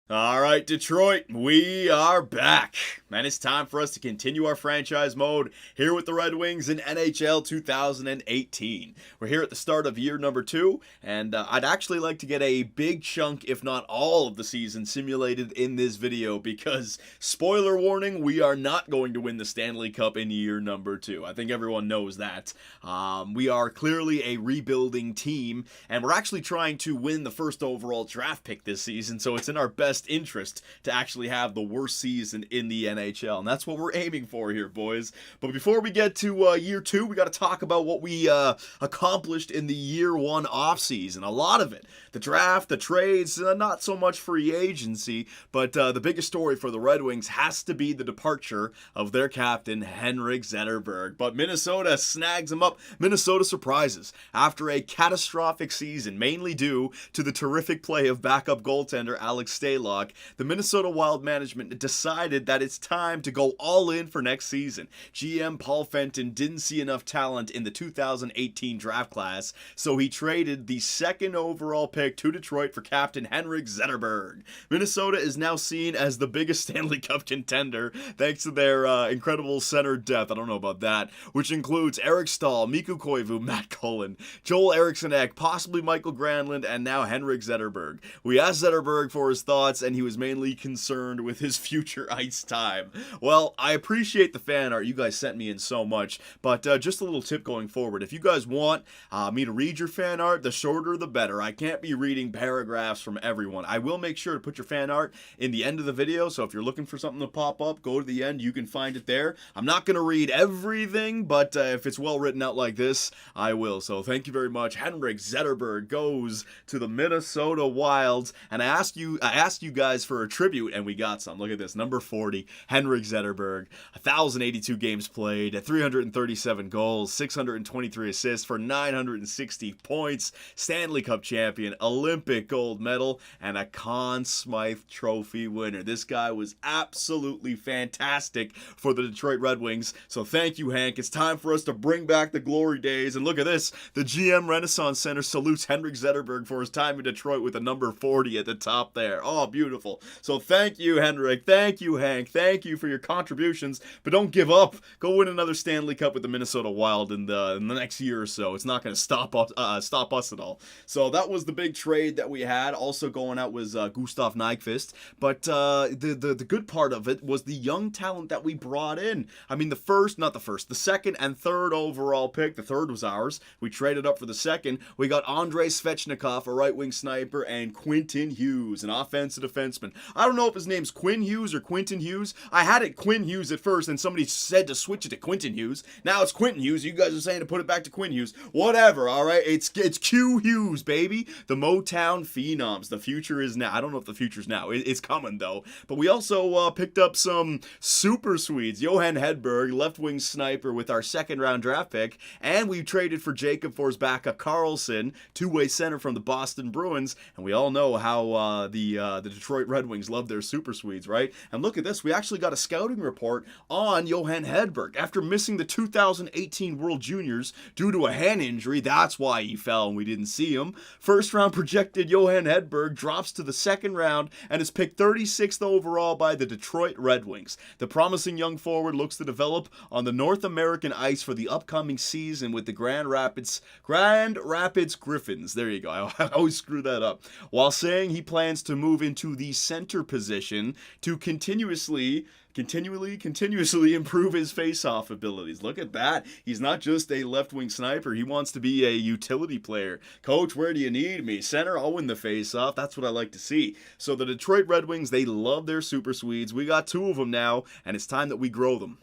All right, Detroit, we are back. And it's time for us to continue our franchise mode here with the Red Wings in NHL 2018. We're here at the start of year number 2, and I'd actually like to get a big chunk, if not all of the season, simulated in this video because, spoiler warning, we are not going to win the Stanley Cup in year number 2. I think everyone knows that. We are clearly a rebuilding team, and we're actually trying to win the first overall draft pick this season, so it's in our best interest to actually have the worst season in the NHL, and that's what we're aiming for here, boys. But before we get to year 2, we got to talk about what we accomplished in the year 1 offseason. A lot of it, the draft, the trades, not so much free agency, but the biggest story for the Red Wings has to be the departure of their captain, Henrik Zetterberg. But Minnesota snags him up. Minnesota surprises after a catastrophic season, mainly due to the terrific play of backup goaltender Alex Stalock. The Minnesota Wild management decided that it's time to go all in for next season. GM Paul Fenton didn't see enough talent in the 2018 draft class, so he traded the second overall pick to Detroit for captain Henrik Zetterberg. Minnesota is now seen as the biggest Stanley Cup contender thanks to their incredible center depth. I don't know about that, which includes Eric Stahl, Mikko Koivu, Matt Cullen, Joel Eriksson-Ek, possibly Michael Granlund, and now Henrik Zetterberg. We asked Zetterberg for his thoughts, and he was mainly concerned with his future ice time. Well, I appreciate the fan art. You guys sent me in so much, but just a little tip going forward. If you guys want me to read your fan art, the shorter the better. I can't be reading paragraphs from everyone. I will make sure to put your fan art in the end of the video, so if you're looking for something to pop up, go to the end. You can find it there. I'm not going to read everything, but if it's well written out like this, I will. So thank you very much. Henrik Zetterberg goes to the Minnesota Wilds, and I asked you guys for a tribute, and we got some. Look at this, number 40, Henrik Zetterberg, 1,082 games played, 337 goals, 623 assists for 960 points, Stanley Cup champion, Olympic gold medal, and a Conn Smythe Trophy winner. This guy was absolutely fantastic for the Detroit Red Wings, so thank you, Hank. It's time for us to bring back the glory days, and look at this, the GM Renaissance Center salutes Henrik Zetterberg for his time in Detroit with a number 40 at the top there. Oh, beautiful. So thank you, Henrik. Thank you, Hank. Thank you for your contributions. But don't give up. Go win another Stanley Cup with the Minnesota Wild in the next year or so. It's not going to stop us at all. So that was the big trade that we had. Also going out was Gustav Nyquist. But the good part of it was the young talent that we brought in. I mean, the second and third overall pick. The third was ours. We traded up for the second. We got Andrei Svechnikov, a right-wing sniper, and Quentin Hughes, an offensive defenseman. I don't know if his name's Quinn Hughes or Quentin Hughes. I had it Quinn Hughes at first, and somebody said to switch it to Quentin Hughes. Now it's Quentin Hughes. You guys are saying to put it back to Quinn Hughes. Whatever, all right? It's Q Hughes, baby. The Motown Phenoms. The future is now. I don't know if the future's now. It's coming, though. But we also picked up some super Swedes. Johan Hedberg, left-wing sniper with our second-round draft pick, and we traded for Jacob Forsbacka Karlsson, two-way center from the Boston Bruins, and we all know how the Detroit Red Wings love their super Swedes, right? And look at this, we actually got a scouting report on Johan Hedberg. After missing the 2018 World Juniors due to a hand injury, that's why he fell and we didn't see him. First round projected Johan Hedberg drops to the second round and is picked 36th overall by the Detroit Red Wings. The promising young forward looks to develop on the North American ice for the upcoming season with the Grand Rapids Griffins. There you go. I always screw that up. While saying he plans to move into the center position to continuously improve his face-off abilities. Look at that. He's not just a left-wing sniper. He wants to be a utility player. Coach, where do you need me? Center, I'll win the face-off. That's what I like to see. So the Detroit Red Wings, they love their super Swedes. We got 2 of them now, and it's time that we grow them.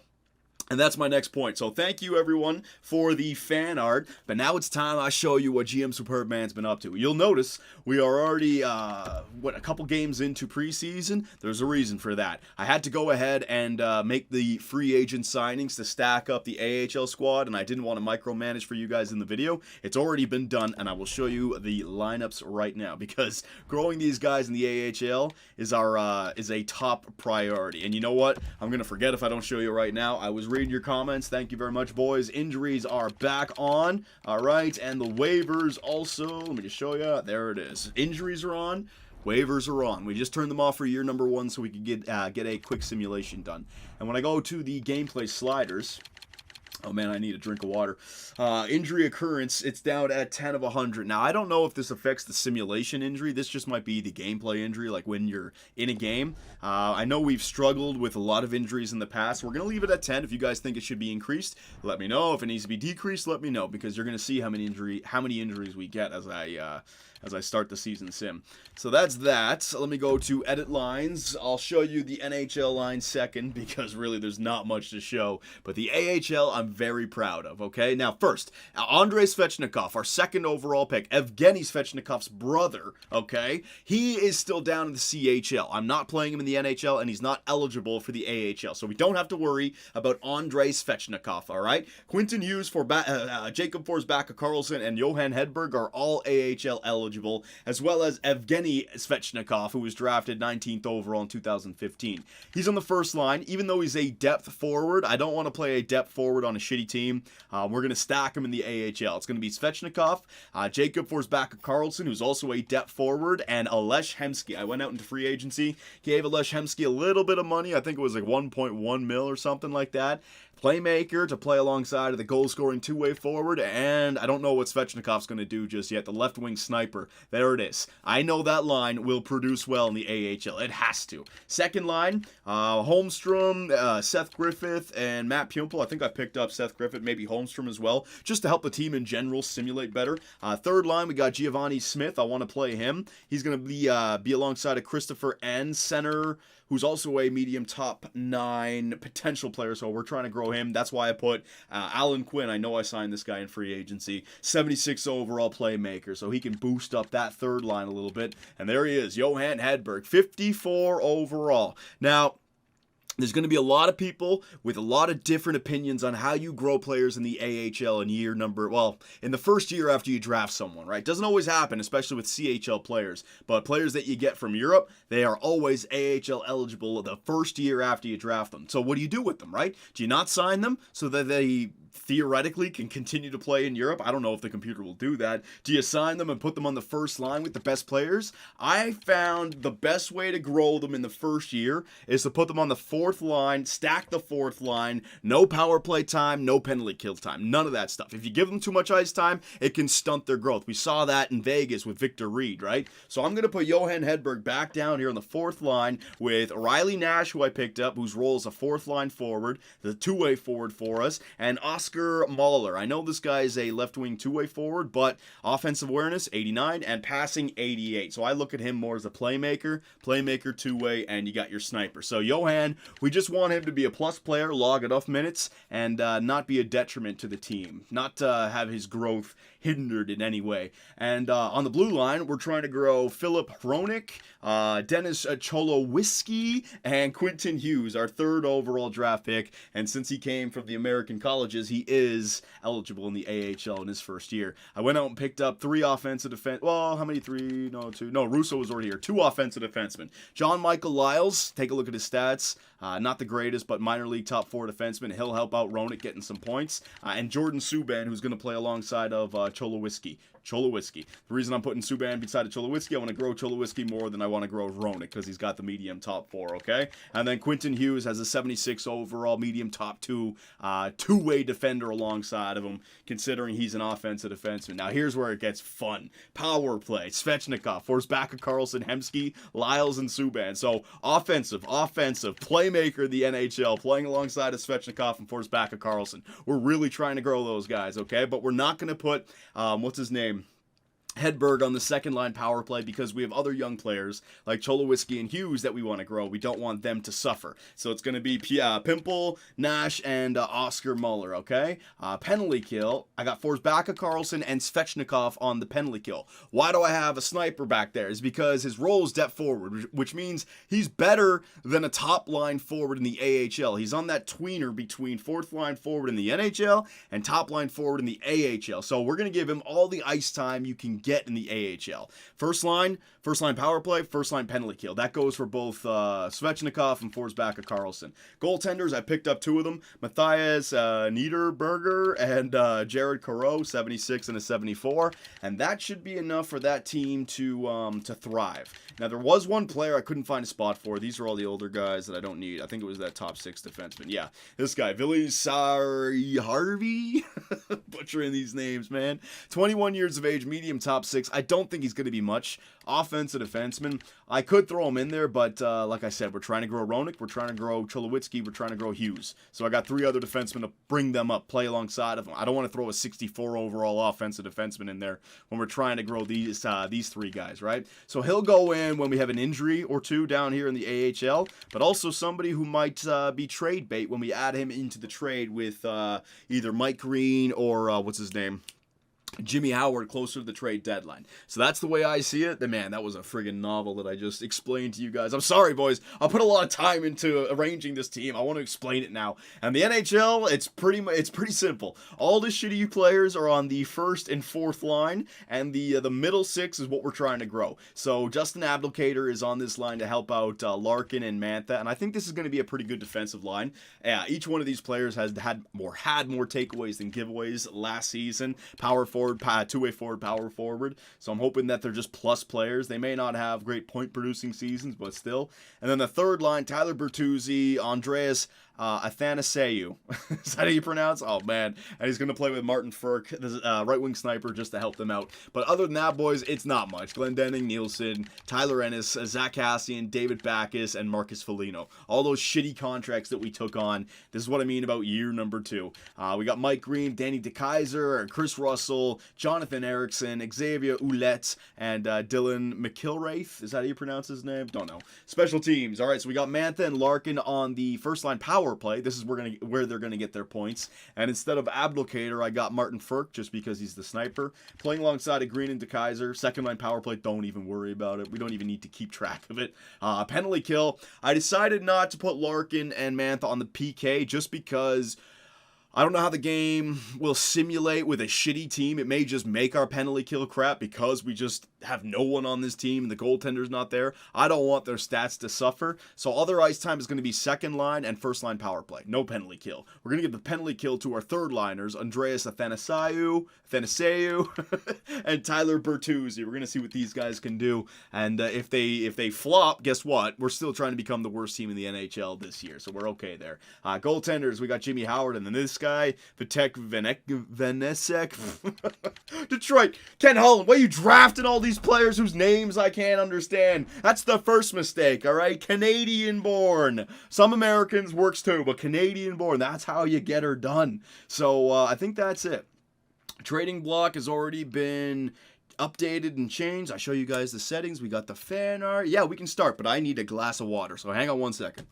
And that's my next point. So thank you, everyone, for the fan art. But now it's time I show you what GM Superbman's been up to. You'll notice we are already, a couple games into preseason. There's a reason for that. I had to go ahead and make the free agent signings to stack up the AHL squad, and I didn't want to micromanage for you guys in the video. It's already been done, and I will show you the lineups right now, because growing these guys in the AHL is a top priority. And you know what? I'm going to forget if I don't show you right now. I was reading your comments. Thank you very much, boys. Injuries are back on. All right, and the waivers also. Let me just show you. There it is. Injuries are on. Waivers are on. We just turned them off for year number 1 so we could get a quick simulation done. And when I go to the gameplay sliders, oh man, I need a drink of water. Injury occurrence, it's down at 10 of 100. Now, I don't know if this affects the simulation injury. This just might be the gameplay injury, like when you're in a game. I know we've struggled with a lot of injuries in the past. We're going to leave it at 10. If you guys think it should be increased, let me know. If it needs to be decreased, let me know, because you're going to see how many injuries we get as I start the season sim. So that's that. So let me go to edit lines. I'll show you the NHL line second, because really there's not much to show. But the AHL I'm very proud of, okay? Now first, Andrei Svechnikov, our second overall pick, Evgeny Svechnikov's brother, okay? He is still down in the CHL. I'm not playing him in the NHL, and he's not eligible for the AHL. So we don't have to worry about Andrei Svechnikov, all right? Quinton Hughes, Jacob Forsbacka Karlsson, and Johan Hedberg are all AHL eligible, as well as Evgeny Svechnikov, who was drafted 19th overall in 2015. He's on the first line. Even though he's a depth forward, I don't want to play a depth forward on a shitty team. We're going to stack him in the AHL. It's going to be Svechnikov, Jacob Forsbacka Karlsson, who's also a depth forward, and Ales Hemsky. I went out into free agency, gave Ales Hemsky a little bit of money. I think it was like 1.1 mil or something like that. Playmaker to play alongside of the goal-scoring two-way forward, and I don't know what Svechnikov's going to do just yet. The left-wing sniper, there it is. I know that line will produce well in the AHL. It has to. Second line, Holmstrom, Seth Griffith, and Matt Pumple. I think I picked up Seth Griffith, maybe Holmstrom as well, just to help the team in general simulate better. Third line, we got Giovanni Smith. I want to play him. He's going to be alongside of Christopher N, center, who's also a medium top 9 potential player, so we're trying to grow him. That's why I put Alan Quinn. I know I signed this guy in free agency. 76 overall playmaker, so he can boost up that third line a little bit. And there he is, Johan Hedberg, 54 overall. Now, there's going to be a lot of people with a lot of different opinions on how you grow players in the AHL in in the first year after you draft someone, right? Doesn't always happen, especially with CHL players, but players that you get from Europe, they are always AHL eligible the first year after you draft them. So what do you do with them, right? Do you not sign them so that they theoretically can continue to play in Europe? I don't know if the computer will do that. Do you sign them and put them on the first line with the best players? I found the best way to grow them in the first year is to put them on the fourth line, stack the fourth line, no power play time, no penalty kill time, none of that stuff. If you give them too much ice time, it can stunt their growth. We saw that in Vegas with Victor Reed, right? So I'm going to put Johan Hedberg back down here on the fourth line with Riley Nash, who I picked up, whose role is a fourth line forward, the two-way forward for us, and Oscar Mahler. I know this guy is a left-wing two-way forward, but offensive awareness, 89, and passing, 88. So I look at him more as a playmaker, two-way, and you got your sniper. So Johan, we just want him to be a plus player, log enough minutes, and not be a detriment to the team, not have his growth hindered in any way. And on the blue line, we're trying to grow Philip Hronik, Dennis Cholowiski, and Quinton Hughes, our third overall draft pick. And since he came from the American colleges, he is eligible in the AHL in his first year. I went out and picked up 3 offensive defense. Well, how many? 3? No, 2. No, Russo was already here. 2 offensive defensemen. John Michael Lyles, take a look at his stats. Not the greatest, but minor league top 4 defenseman. He'll help out Hronik getting some points. And Jordan Subban, who's going to play alongside of Cholowiski. The reason I'm putting Subban beside of Cholowiski, I want to grow Cholowiski more than I want to grow Hronik, because he's got the medium top 4, okay? And then Quinton Hughes has a 76 overall medium top 2 two-way defender alongside of him, considering he's an offensive defenseman. Now here's where it gets fun. Power play, Svechnikov, Forsbacka Karlsson, Hemsky, Lyles, and Subban. So offensive, playmaker of the NHL, playing alongside of Svechnikov and Forsbacka Karlsson. We're really trying to grow those guys, okay? But we're not going to put, what's his name? Hedberg on the second line power play, because we have other young players like Cholowiski and Hughes that we want to grow. We don't want them to suffer. So it's going to be Pimple, Nash, and Oscar Muller, okay? Penalty kill, I got Forsbacka Karlsson and Svechnikov on the penalty kill. Why do I have a sniper back there? Is because his role is depth forward, which means he's better than a top line forward in the AHL. He's on that tweener between fourth line forward in the NHL and top line forward in the AHL. So we're going to give him all the ice time you can get in the AHL. First line power play, first line penalty kill. That goes for both Svechnikov and Forsbacka Karlsson. Goaltenders, I picked up 2 of them. Matthias Niederberger and Jared Coreau, 76 and a 74. And that should be enough for that team to thrive. Now, there was one player I couldn't find a spot for. These are all the older guys that I don't need. I think it was that top 6 defenseman. Yeah, this guy, Vili Harvey. Butchering these names, man. 21 years of age, medium top 6. I don't think he's going to be much. Offensive defenseman. I could throw him in there, but like I said, we're trying to grow Roenick, we're trying to grow Cholowitsky, we're trying to grow Hughes. So I got 3 other defensemen to bring them up, play alongside of them. I don't want to throw a 64 overall offensive defenseman in there when we're trying to grow these 3 guys, right? So he'll go in when we have an injury or 2 down here in the AHL, but also somebody who might be trade bait when we add him into the trade with either Mike Green or what's his name? Jimmy Howard closer to the trade deadline. So that's the way I see it. Man, that was a friggin' novel that I just explained to you guys. I'm sorry, boys. I put a lot of time into arranging this team. I want to explain it now. And the NHL, it's pretty simple. All the shitty players are on the first and fourth line, and the middle 6 is what we're trying to grow. So Justin Abdelkader is on this line to help out Larkin and Mantha, and I think this is going to be a pretty good defensive line. Yeah, each one of these players has had more takeaways than giveaways last season. Power forward, two-way forward, power forward. So I'm hoping that they're just plus players. They may not have great point-producing seasons, but still. And then the third line, Tyler Bertuzzi, Andreas Athanasiou. Is that how you pronounce? Oh, man. And he's going to play with Martin Ferk, the right-wing sniper, just to help them out. But other than that, boys, it's not much. Glendening, Nielsen, Tyler Ennis, Zach Cassian, David Backus, and Marcus Foligno. All those shitty contracts that we took on. This is what I mean about year number 2. We got Mike Green, Danny DeKeyser, Chris Russell, Jonathan Erickson, Xavier Ouellette, and Dylan McIlwraith. Is that how you pronounce his name? Don't know. Special teams. All right, so we got Mantha and Larkin on the first-line power play. This is where they're going to get their points. And instead of Abdelkader, I got Martin Ferk just because he's the sniper. Playing alongside of Green and DeKeyser. Second-line power play, don't even worry about it. We don't even need to keep track of it. Penalty kill. I decided not to put Larkin and Mantha on the PK just because I don't know how the game will simulate with a shitty team. It may just make our penalty kill crap because we just have no one on this team and the goaltender's not there. I don't want their stats to suffer. So all their ice time is going to be second line and first line power play. No penalty kill. We're going to give the penalty kill to our third liners, Andreas Athanasiou, and Tyler Bertuzzi. We're going to see what these guys can do. And if they flop, guess what? We're still trying to become the worst team in the NHL this year. So we're okay there. Goaltenders, we got Jimmy Howard and then this guy, Vitek Venesek. Detroit, Ken Holland. Why you drafting all these players whose names I can't understand? That's the first mistake, all right? Canadian-born. Some Americans works too, but Canadian-born. That's how you get her done. So I think that's it. Trading block has already been updated and changed. I show you guys the settings. We got the fan art. Yeah, we can start, but I need a glass of water, so hang on 1 second.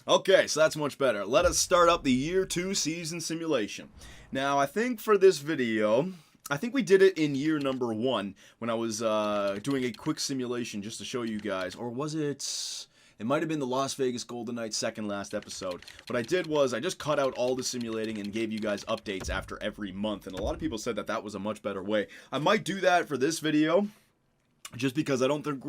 Okay, so that's much better. Let us start up the year 2 season simulation. Now, I think for this video, I think we did it in year number 1 when I was doing a quick simulation just to show you guys. Or was it? It might have been the Las Vegas Golden Knights second last episode. What I did was I just cut out all the simulating and gave you guys updates after every month. And a lot of people said that that was a much better way. I might do that for this video, just because I don't think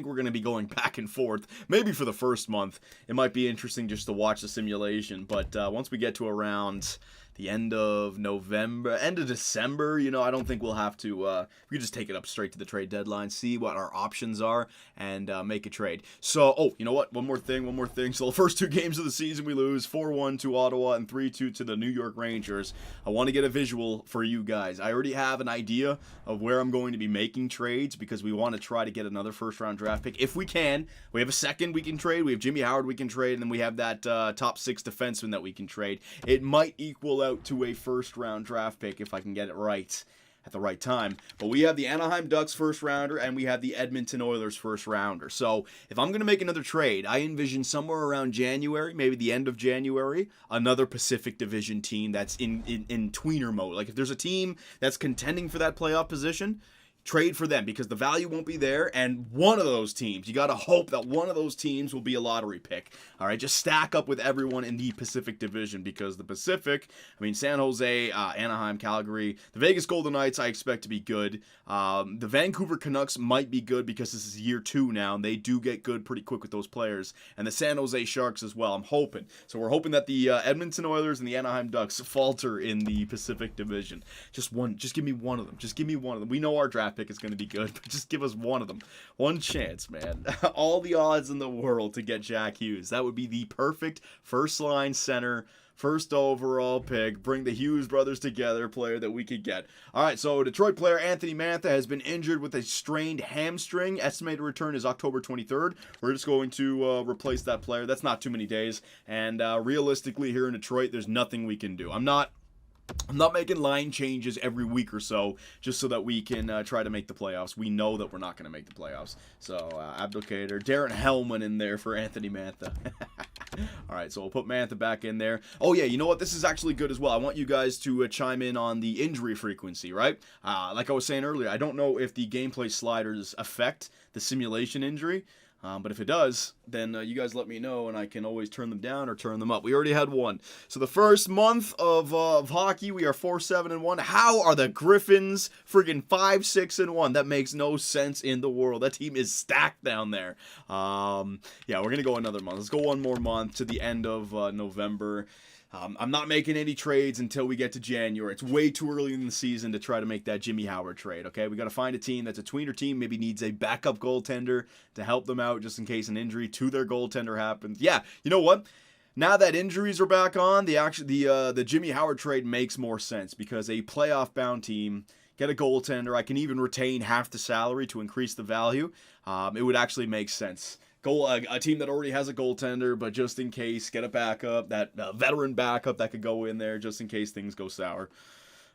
we're going to be going back and forth. Maybe for the first month, it might be interesting just to watch the simulation. But once we get to around the end of November, end of December, you know, I don't think we'll have to, we can just take it up straight to the trade deadline, see what our options are, and make a trade. So, oh, you know what, one more thing. So the first 2 games of the season we lose, 4-1 to Ottawa and 3-2 to the New York Rangers. I want to get a visual for you guys. I already have an idea of where I'm going to be making trades because we want to try to get another first-round draft pick. If we can, we have a second we can trade, we have Jimmy Howard we can trade, and then we have that top 6 defenseman that we can trade. It might equal out to a first-round draft pick if I can get it right at the right time. But we have the Anaheim Ducks first rounder and we have the Edmonton Oilers first rounder. So if I'm going to make another trade, I envision somewhere around January, maybe the end of January, another Pacific Division team that's in tweener mode. Like if there's a team that's contending for that playoff position, trade for them because the value won't be there, and one of those teams, you got to hope that one of those teams will be a lottery pick. All right, just stack up with everyone in the Pacific Division, because the Pacific, I mean, San Jose, Anaheim, Calgary, the Vegas Golden Knights I expect to be good. The Vancouver Canucks might be good because this is year 2 now, and they do get good pretty quick with those players, and the San Jose Sharks as well, I'm hoping. So we're hoping that the Edmonton Oilers and the Anaheim Ducks falter in the Pacific Division. Just give me one of them. Just give me one of them. We know our draft pick is going to be good, but just give us one of them. One chance, man. All the odds in the world to get Jack Hughes. That would be the perfect first-line center, first overall pick, bring the Hughes brothers together player that we could get. All right, so Detroit player Anthony Mantha has been injured with a strained hamstring. Estimated return is October 23rd. We're just going to replace that player. That's not too many days. And realistically, here in Detroit, there's nothing we can do. I'm not making line changes every week or so just so that we can try to make the playoffs. We know that we're not going to make the playoffs. So, Abdelkader, Darren Hellman in there for Anthony Mantha. All right, so we'll put Mantha back in there. Oh, yeah, you know what? This is actually good as well. I want you guys to chime in on the injury frequency, right? Like I was saying earlier, I don't know if the gameplay sliders affect the simulation injury. But if it does, then you guys let me know, and I can always turn them down or turn them up. We already had one. So the first month of hockey, we are 4-7-1. How are the Griffins friggin' 5-6-1? That makes no sense in the world. That team is stacked down there. Yeah, we're going to go another month. Let's go one more month to the end of November. I'm not making any trades until we get to January. It's way too early in the season to try to make that Jimmy Howard trade, okay? We got to find a team that's a tweener team, maybe needs a backup goaltender to help them out just in case an injury to their goaltender happens. Yeah, you know what? Now that injuries are back on, the Jimmy Howard trade makes more sense because a playoff-bound team, get a goaltender, I can even retain half the salary to increase the value. It would actually make sense. A team that already has a goaltender, but just in case, get a backup, that veteran backup that could go in there just in case things go sour.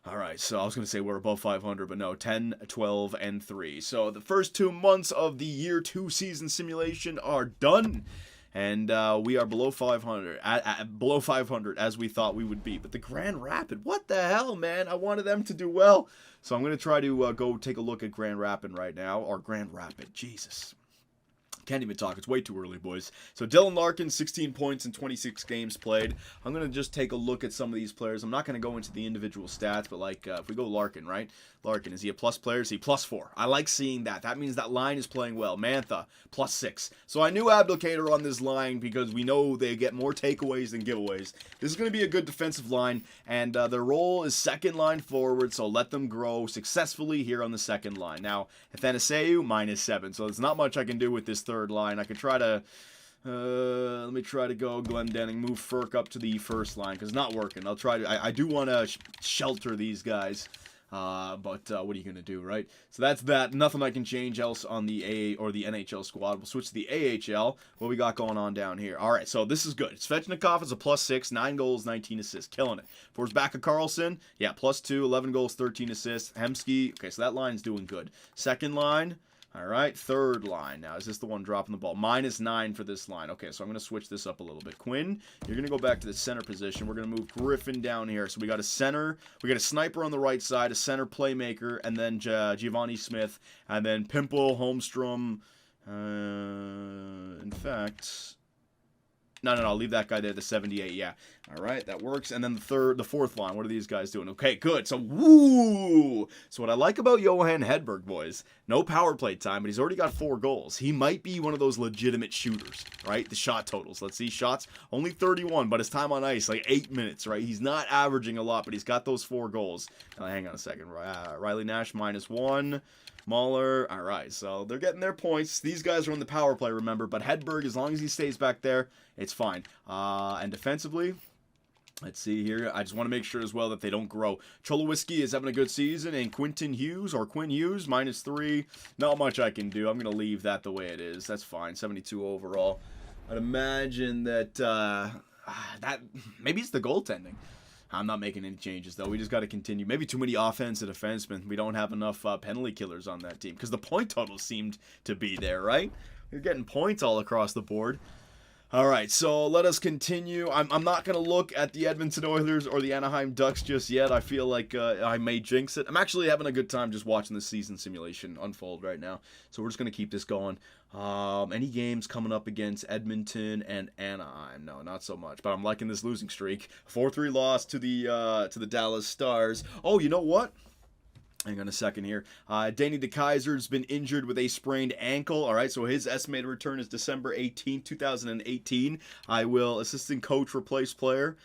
All right, so I was going to say we're above 500, but no, 10, 12, and 3. So the first 2 months of the year 2 season simulation are done, and we are below 500, below 500 as we thought we would be. But the Grand Rapid, what the hell, man? I wanted them to do well. So I'm going to try to go take a look at Grand Rapid right now, or Grand Rapid, Jesus. Can't even talk. It's way too early, boys. So Dylan Larkin, 16 points in 26 games played. I'm going to just take a look at some of these players. I'm not going to go into the individual stats, but like if we go Larkin, right? Larkin, is he a plus player? Is he +4? I like seeing that. That means that line is playing well. Mantha, +6. So I knew Abdelkader on this line because we know they get more takeaways than giveaways. This is going to be a good defensive line, and their role is second line forward, so let them grow successfully here on the second line. Now, Athanasiou, -7, so there's not much I can do with this third line. I could try to let me try to go Glendening, move Ferk up to the first line because it's not working. I'll try to. I do want to shelter these guys, but what are you gonna do, right? So that's that. Nothing I can change else on the AA or the NHL squad. We'll switch to the AHL. What we got going on down here? All right, so this is good. Svechnikov is a +6, 9 goals, 19 assists, killing it. For Rebecca Carlson, yeah, +2, 11 goals, 13 assists. Hemsky, okay, so that line's doing good. Second line. All right, third line. Now, is this the one dropping the ball? -9 for this line. Okay, so I'm going to switch this up a little bit. Quinn, you're going to go back to the center position. We're going to move Griffin down here. So we got a center. We got a sniper on the right side, a center playmaker, and then Giovanni Smith, and then Pimple, Holmstrom. In fact... No, I'll leave that guy there, the 78, yeah. All right, that works. And then the fourth line, what are these guys doing? Okay, good. So, woo! So what I like about Johan Hedberg, boys, no power play time, but he's already got 4 goals. He might be one of those legitimate shooters, right? The shot totals. Let's see, shots, only 31, but his time on ice, like 8 minutes, right? He's not averaging a lot, but he's got those 4 goals. Now, hang on a second. Riley Nash, -1. Mahler, all right, so they're getting their points. These guys are on the power play, remember, but Hedberg, as long as he stays back there, it's fine. And defensively, let's see here. I just want to make sure as well that they don't grow. Cholowitzki is having a good season, and Quinn Hughes, -3. Not much I can do. I'm going to leave that the way it is. That's fine, 72 overall. I'd imagine that, maybe it's the goaltending. I'm not making any changes, though. We just got to continue. Maybe too many offensive defensemen. We don't have enough penalty killers on that team because the point totals seemed to be there, right? You're getting points all across the board. All right, so let us continue. I'm not going to look at the Edmonton Oilers or the Anaheim Ducks just yet. I feel like I may jinx it. I'm actually having a good time just watching the season simulation unfold right now. So we're just going to keep this going. Any games coming up against Edmonton and Anaheim? No, not so much. But I'm liking this losing streak. 4-3 loss to the Dallas Stars. Oh, you know what? Hang on a second here. Danny DeKeyser's been injured with a sprained ankle. All right, so his estimated return is December 18, 2018. I will assistant coach replace player.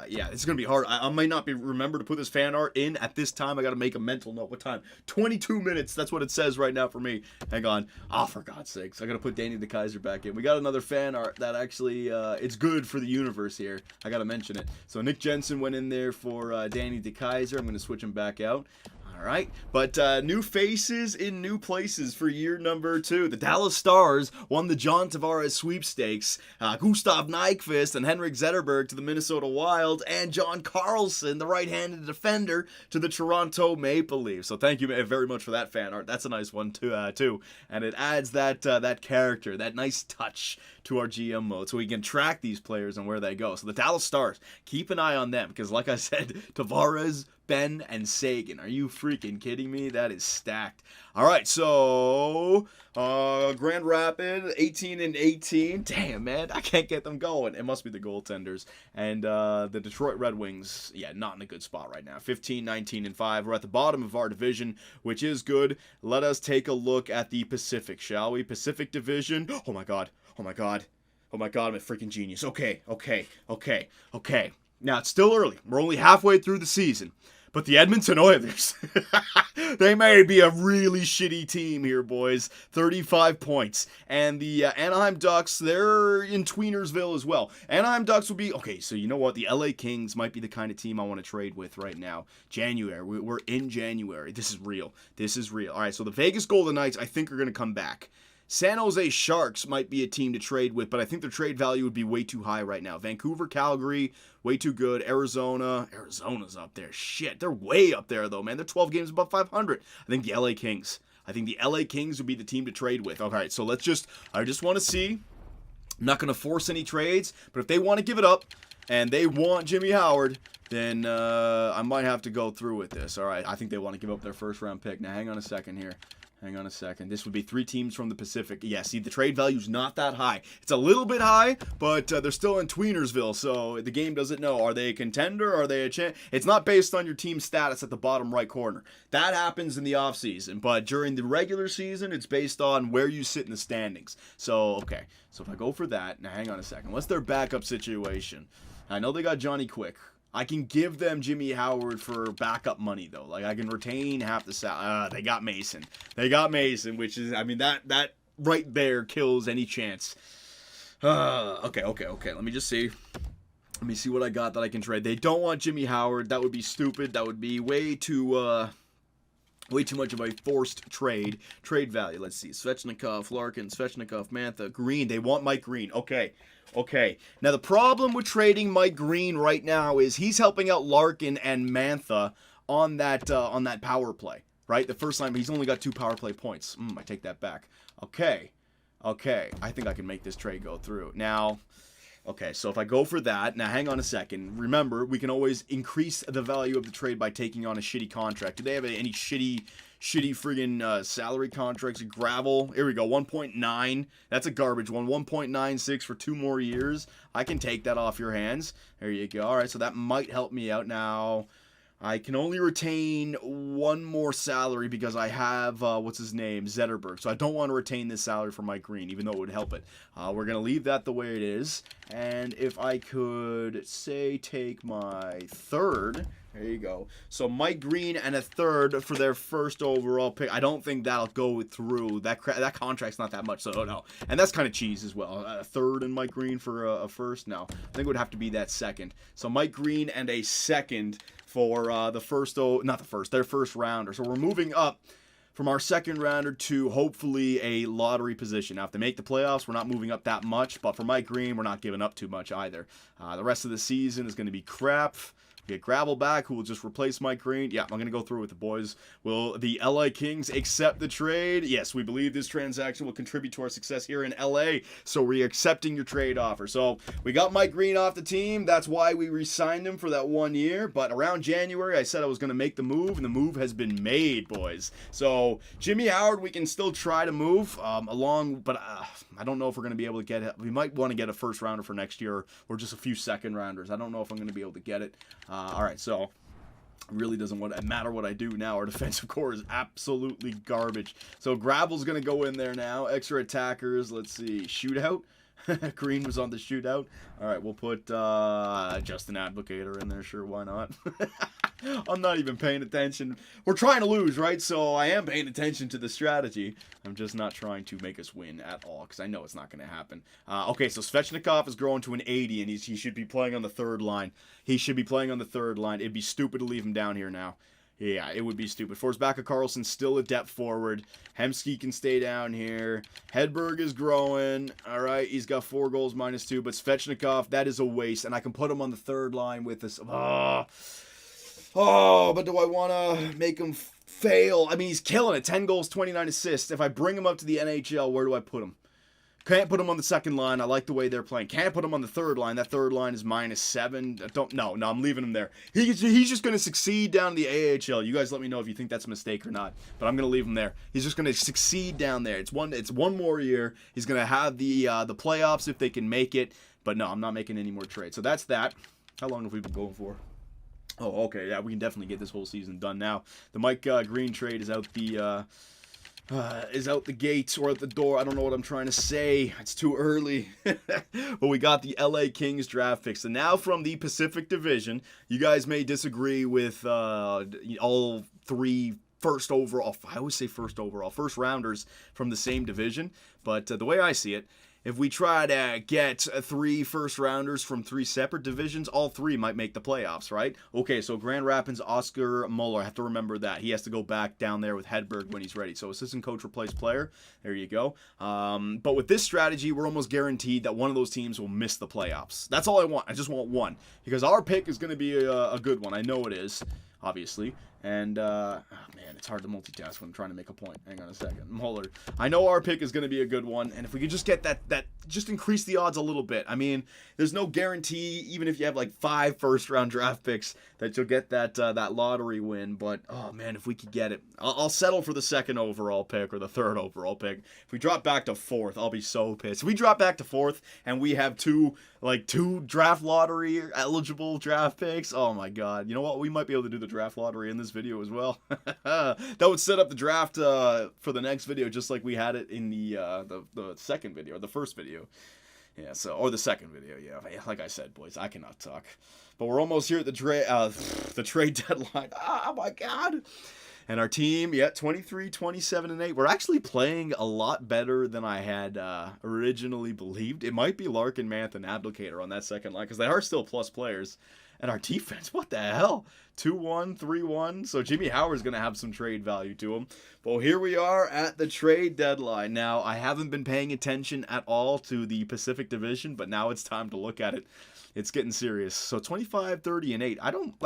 Yeah, it's going to be hard. I might not be remember to put this fan art in at this time. I got to make a mental note. What time? 22 minutes. That's what it says right now for me. Hang on. Oh, for God's sakes. I got to put Danny DeKeyser back in. We got another fan art that actually, it's good for the universe here. I got to mention it. So Nick Jensen went in there for Danny DeKeyser. I'm going to switch him back out. All right, but new faces in new places for year number 2. The Dallas Stars won the John Tavares sweepstakes. Gustav Nyquist and Henrik Zetterberg to the Minnesota Wild, and John Carlson, the right-handed defender, to the Toronto Maple Leafs. So thank you very much for that fan art. That's a nice one too, and it adds that character, that nice touch to our GM mode, so we can track these players and where they go. So the Dallas Stars, keep an eye on them, because like I said, Tavares, Ben, and Sagan. Are you freaking kidding me? That is stacked. All right, so Grand Rapids, 18-18. Damn, man, I can't get them going. It must be the goaltenders. And the Detroit Red Wings, yeah, not in a good spot right now. 15-19-5. We're at the bottom of our division, which is good. Let us take a look at the Pacific, shall we? Pacific Division. Oh, my God. Oh, my God. Oh, my God, I'm a freaking genius. Okay. Now, it's still early. We're only halfway through the season. But the Edmonton Oilers, they may be a really shitty team here, boys. 35 points. And the Anaheim Ducks, they're in Tweenersville as well. Anaheim Ducks will be, okay, so you know what? The LA Kings might be the kind of team I want to trade with right now. January. We're in January. This is real. All right, so the Vegas Golden Knights, I think, are going to come back. San Jose Sharks might be a team to trade with, but I think their trade value would be way too high right now. Vancouver, Calgary, way too good. Arizona's up there. Shit, they're way up there, though, man. They're 12 games above 500. I think the LA Kings would be the team to trade with. All right, so I just want to see. I'm not going to force any trades, but if they want to give it up and they want Jimmy Howard, then I might have to go through with this. All right, I think they want to give up their first-round pick. Now, hang on a second here. This would be 3 teams from the Pacific. Yeah, see, the trade value's not that high. It's a little bit high, but they're still in Tweenersville, so the game doesn't know. Are they a contender? Are they a champ? It's not based on your team status at the bottom right corner. That happens in the offseason, but during the regular season, it's based on where you sit in the standings. So, okay. So if I go for that, now hang on a second. What's their backup situation? I know they got Johnny Quick. I can give them Jimmy Howard for backup money, though. Like, I can retain half the salary. They got Mason. Which is, I mean, that right there kills any chance. Okay. Let me just see. Let me see what I got that I can trade. They don't want Jimmy Howard. That would be stupid. That would be way too much of a forced trade value. Let's see. Svechnikov, Larkin, Mantha, Green. They want Mike Green. Okay. Now, the problem with trading Mike Green right now is he's helping out Larkin and Mantha on that power play, right? The first time he's only got 2 power play points. I take that back. Okay. I think I can make this trade go through. Now, okay, so if I go for that, now hang on a second. Remember, we can always increase the value of the trade by taking on a shitty contract. Do they have any shitty friggin' salary contracts? Gravel, here we go, 1.9. That's a garbage one. 1.96 for 2 more years. I can take that off your hands. There you go. All right, so that might help me out. Now, I can only retain 1 more salary because I have, what's his name, Zetterberg. So I don't want to retain this salary for Mike Green, even though it would help it. We're going to leave that the way it is. And if I could, say, take my 3rd, there you go. So Mike Green and a 3rd for their first overall pick. I don't think that'll go through. That contract's not that much, so no. And that's kind of cheese as well. A 3rd and Mike Green for a first? No. I think it would have to be that 2nd. So Mike Green and a 2nd for their first rounder. So we're moving up from our 2nd rounder to hopefully a lottery position. Now, if they make the playoffs, we're not moving up that much, but for Mike Green, we're not giving up too much either. The rest of the season is going to be crap. Get Gravel back, who will just replace Mike Green. Yeah, I'm going to go through with the boys. Will the LA Kings accept the trade? Yes, we believe this transaction will contribute to our success here in LA, so we're accepting your trade offer. So we got Mike Green off the team. That's why we re-signed him for that 1 year. But around January, I said I was going to make the move, and the move has been made, boys. So Jimmy Howard, we can still try to move along, but I don't know if we're going to be able to get it. We might want to get a first rounder for next year or just a few second rounders. I don't know if I'm going to be able to get it. All right, so it really doesn't matter what I do now. Our defensive core is absolutely garbage. So Gravel's going to go in there now. Extra attackers. Let's see. Shootout. Green was on the shootout. All right, we'll put Justin Advocator in there. Sure, why not? I'm not even paying attention. We're trying to lose, right? So I am paying attention to the strategy. I'm just not trying to make us win at all because I know it's not going to happen. Okay, so Svechnikov is growing to an 80, and he should be playing on the third line. He should be playing on the third line. It'd be stupid to leave him down here now. Yeah, it would be stupid. Forsbacka Carlson still a depth forward. Hemsky can stay down here. Hedberg is growing. All right, he's got 4 goals -2. But Svechnikov, that is a waste. And I can put him on the third line with this. Oh, but do I want to make him fail? I mean, he's killing it. 10 goals, 29 assists. If I bring him up to the NHL, where do I put him? Can't put him on the second line. I like the way they're playing. Can't put him on the third line. That third line is -7. No, I'm leaving him there. He's just going to succeed down in the AHL. You guys let me know if you think that's a mistake or not. But I'm going to leave him there. He's just going to succeed down there. It's one more year. He's going to have the playoffs if they can make it. But no, I'm not making any more trades. So that's that. How long have we been going for? Oh, okay. Yeah, we can definitely get this whole season done now. The Mike Green trade is out the gate or at the door. I don't know what I'm trying to say. It's too early. But we got the LA Kings draft picks. And now from the Pacific Division, you guys may disagree with all 3 first overall. I always say first overall. First rounders from the same division. But the way I see it, if we try to get 3 first rounders from 3 separate divisions, all 3 might make the playoffs, right? Okay, so Grand Rapids, Oscar Muller, I have to remember that. He has to go back down there with Hedberg when he's ready. So assistant coach replace player. There you go. But with this strategy, we're almost guaranteed that one of those teams will miss the playoffs. That's all I want. I just want one. Because our pick is going to be a good one. I know it is, obviously. And, oh man, it's hard to multitask when I'm trying to make a point. Hang on a second. Muller. I know our pick is going to be a good one. And if we could just get that just increase the odds a little bit. I mean, there's no guarantee, even if you have like 5 first-round draft picks, that you'll get that lottery win. But, oh man, if we could get it. I'll settle for the 2nd overall pick or the 3rd overall pick. If we drop back to 4th, I'll be so pissed. If we drop back to 4th and we have two draft lottery eligible draft picks, oh my god. You know what? We might be able to do the draft lottery in this video as well. That would set up the draft for the next video, just like we had it in the second video, or the first video. Yeah, or the second video, yeah. Like I said, boys, I cannot talk. But we're almost here at the trade deadline. Oh my god. And our team, 23, 27, and 8. We're actually playing a lot better than I had originally believed. It might be Larkin, Manth, and Abdicator on that second line, because they are still plus players. And our defense, what the hell? 2-1, 3-1. So Jimmy Howard's going to have some trade value to him. But here we are at the trade deadline. Now, I haven't been paying attention at all to the Pacific Division, but now it's time to look at it. It's getting serious. So 25, 30, and 8.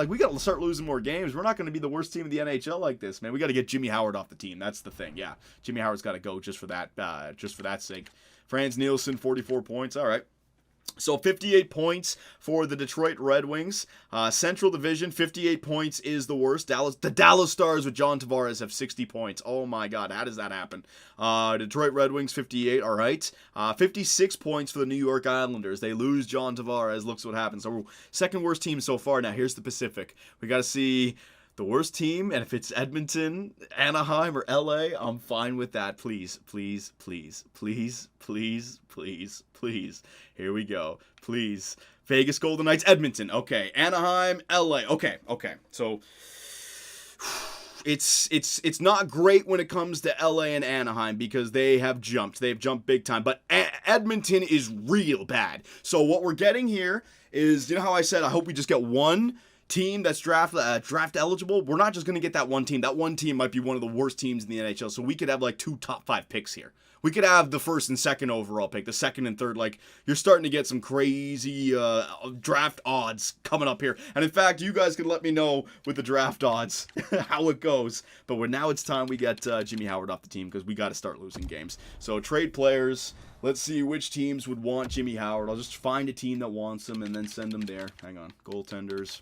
We got to start losing more games. We're not going to be the worst team in the NHL like this, man. We got to get Jimmy Howard off the team. That's the thing. Yeah, Jimmy Howard's got to go just for that sake. Franz Nielsen, 44 points. All right. So 58 points for the Detroit Red Wings. Central Division, 58 points is the worst. The Dallas Stars with John Tavares have 60 points. Oh my god, how does that happen? Detroit Red Wings, 58, all right. 56 points for the New York Islanders. They lose John Tavares. Looks what happens. So second worst team so far. Now here's the Pacific. We got to see the worst team, and if it's Edmonton, Anaheim, or LA, I'm fine with that. Please, please, please, please, please, please, please. Here we go. Please. Vegas Golden Knights, Edmonton. Okay. Anaheim, LA. Okay. So it's not great when it comes to LA and Anaheim because they have jumped. They've jumped big time. But Edmonton is real bad. So what we're getting here is, you know how I said I hope we just get one team that's draft eligible? We're not just going to get that one team. That one team might be one of the worst teams in the NHL, so we could have like 2 top 5 picks here. We could have the first and second overall pick, the second and third. Like, you're starting to get some crazy draft odds coming up here. And in fact, you guys can let me know with the draft odds how it goes. But now it's time we get Jimmy Howard off the team because we got to start losing games. So trade players. Let's see which teams would want Jimmy Howard. I'll just find a team that wants him and then send them there. Hang on. Goaltenders.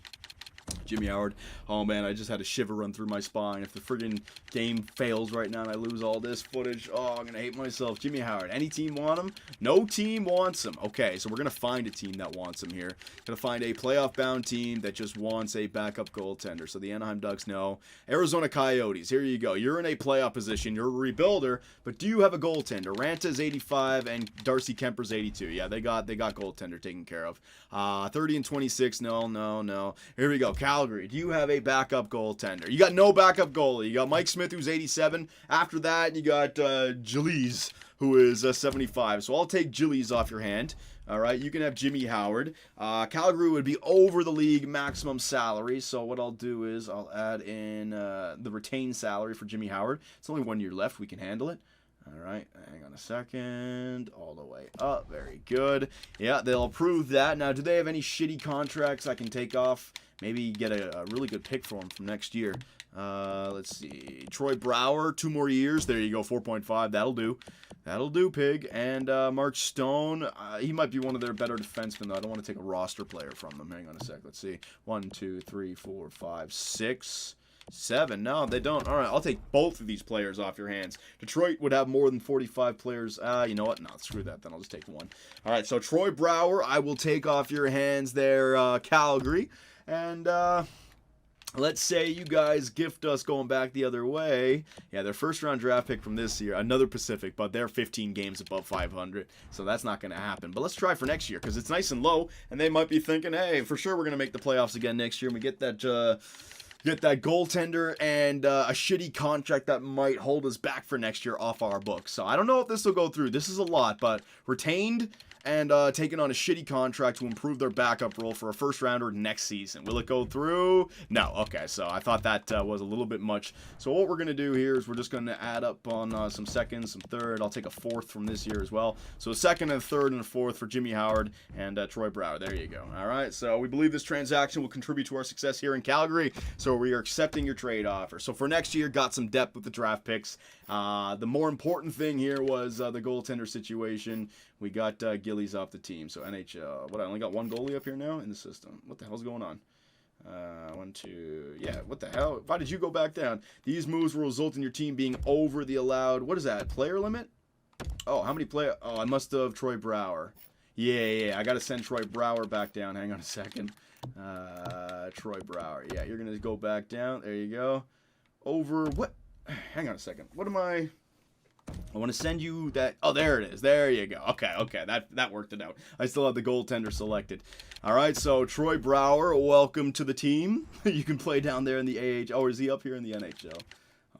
Jimmy Howard. Oh man, I just had a shiver run through my spine. If the friggin' game fails right now and I lose all this footage, oh, I'm gonna hate myself. Jimmy Howard. Any team want him? No team wants him. Okay, so we're gonna find a team that wants him here. Gonna find a playoff-bound team that just wants a backup goaltender. So the Anaheim Ducks know. Arizona Coyotes. Here you go. You're in a playoff position. You're a rebuilder, but do you have a goaltender? Ranta's 85 and Darcy Kemper's 82. Yeah, they got goaltender taken care of. 30 and 26. No. Here we go. Calgary, do you have a backup goaltender? You got no backup goalie. You got Mike Smith, who's 87. After that, you got Gillies, who is 75. So I'll take Gillies off your hand. All right, you can have Jimmy Howard. Calgary would be over the league maximum salary. So what I'll do is I'll add in the retained salary for Jimmy Howard. It's only 1 year left. We can handle it. All right, hang on a second. All the way up. Very good. Yeah, they'll approve that. Now, do they have any shitty contracts I can take off? Maybe get a really good pick for him from next year. Let's see. Troy Brouwer, 2 more years. There you go, 4.5. That'll do. That'll do, pig. And Mark Stone, he might be one of their better defensemen, though. I don't want to take a roster player from them. Hang on a sec. Let's see. 1, 2, 3, 4, 5, 6, 7. No, they don't. All right, I'll take both of these players off your hands. Detroit would have more than 45 players. You know what? No, screw that. Then I'll just take one. All right, so Troy Brouwer, I will take off your hands there, Calgary. And let's say you guys gift us going back the other way. Yeah, their first-round draft pick from this year, another Pacific, but they're 15 games above 500, so that's not going to happen. But let's try for next year because it's nice and low, and they might be thinking, hey, for sure we're going to make the playoffs again next year, and we get that goaltender and a shitty contract that might hold us back for next year off our books. So I don't know if this will go through. This is a lot, but retained and taking on a shitty contract to improve their backup role for a first rounder next season. Will it go through? No. Okay, so I thought that was a little bit much. So what we're going to do here is we're just going to add up on some seconds, some third. I'll take a fourth from this year as well. So a second and a third and a fourth for Jimmy Howard and Troy Brouwer. There you go. All right, so we believe this transaction will contribute to our success here in Calgary. So we are accepting your trade offer. So for next year, got some depth with the draft picks. The more important thing here was the goaltender situation. We got Gillies off the team. So NHL. What, I only got one goalie up here now in the system. What the hell's going on? 1, 2. Yeah, what the hell? Why did you go back down? These moves will result in your team being over the allowed. What is that? Player limit? Oh, how many player? Oh, I must have Troy Brouwer. Yeah. I got to send Troy Brouwer back down. Hang on a second. Troy Brouwer. Yeah, you're going to go back down. There you go. Over what? Hang on a second. What am I want to send you that. Oh, there it is. There you go. Okay. That worked it out. I still have the goaltender selected. All right, so Troy Brouwer, welcome to the team. You can play down there in the AHL. Oh, is he up here in the NHL?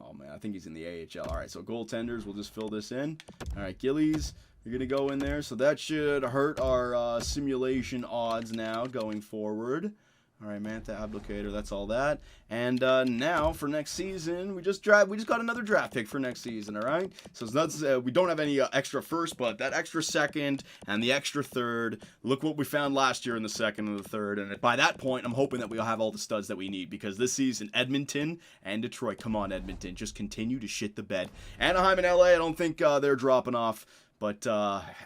Oh, man, I think he's in the AHL. All right, so goaltenders, we'll just fill this in. All right, Gillies, you're going to go in there. So that should hurt our simulation odds now going forward. All right, Manta Applicator, that's all that. And now for next season, we just got another draft pick for next season, all right? So it's not, we don't have any extra first, but that extra second and the extra third, look what we found last year in the second and the third. And by that point, I'm hoping that we'll have all the studs that we need because this season, Edmonton and Detroit, come on, Edmonton, just continue to shit the bed. Anaheim and LA, I don't think they're dropping off. But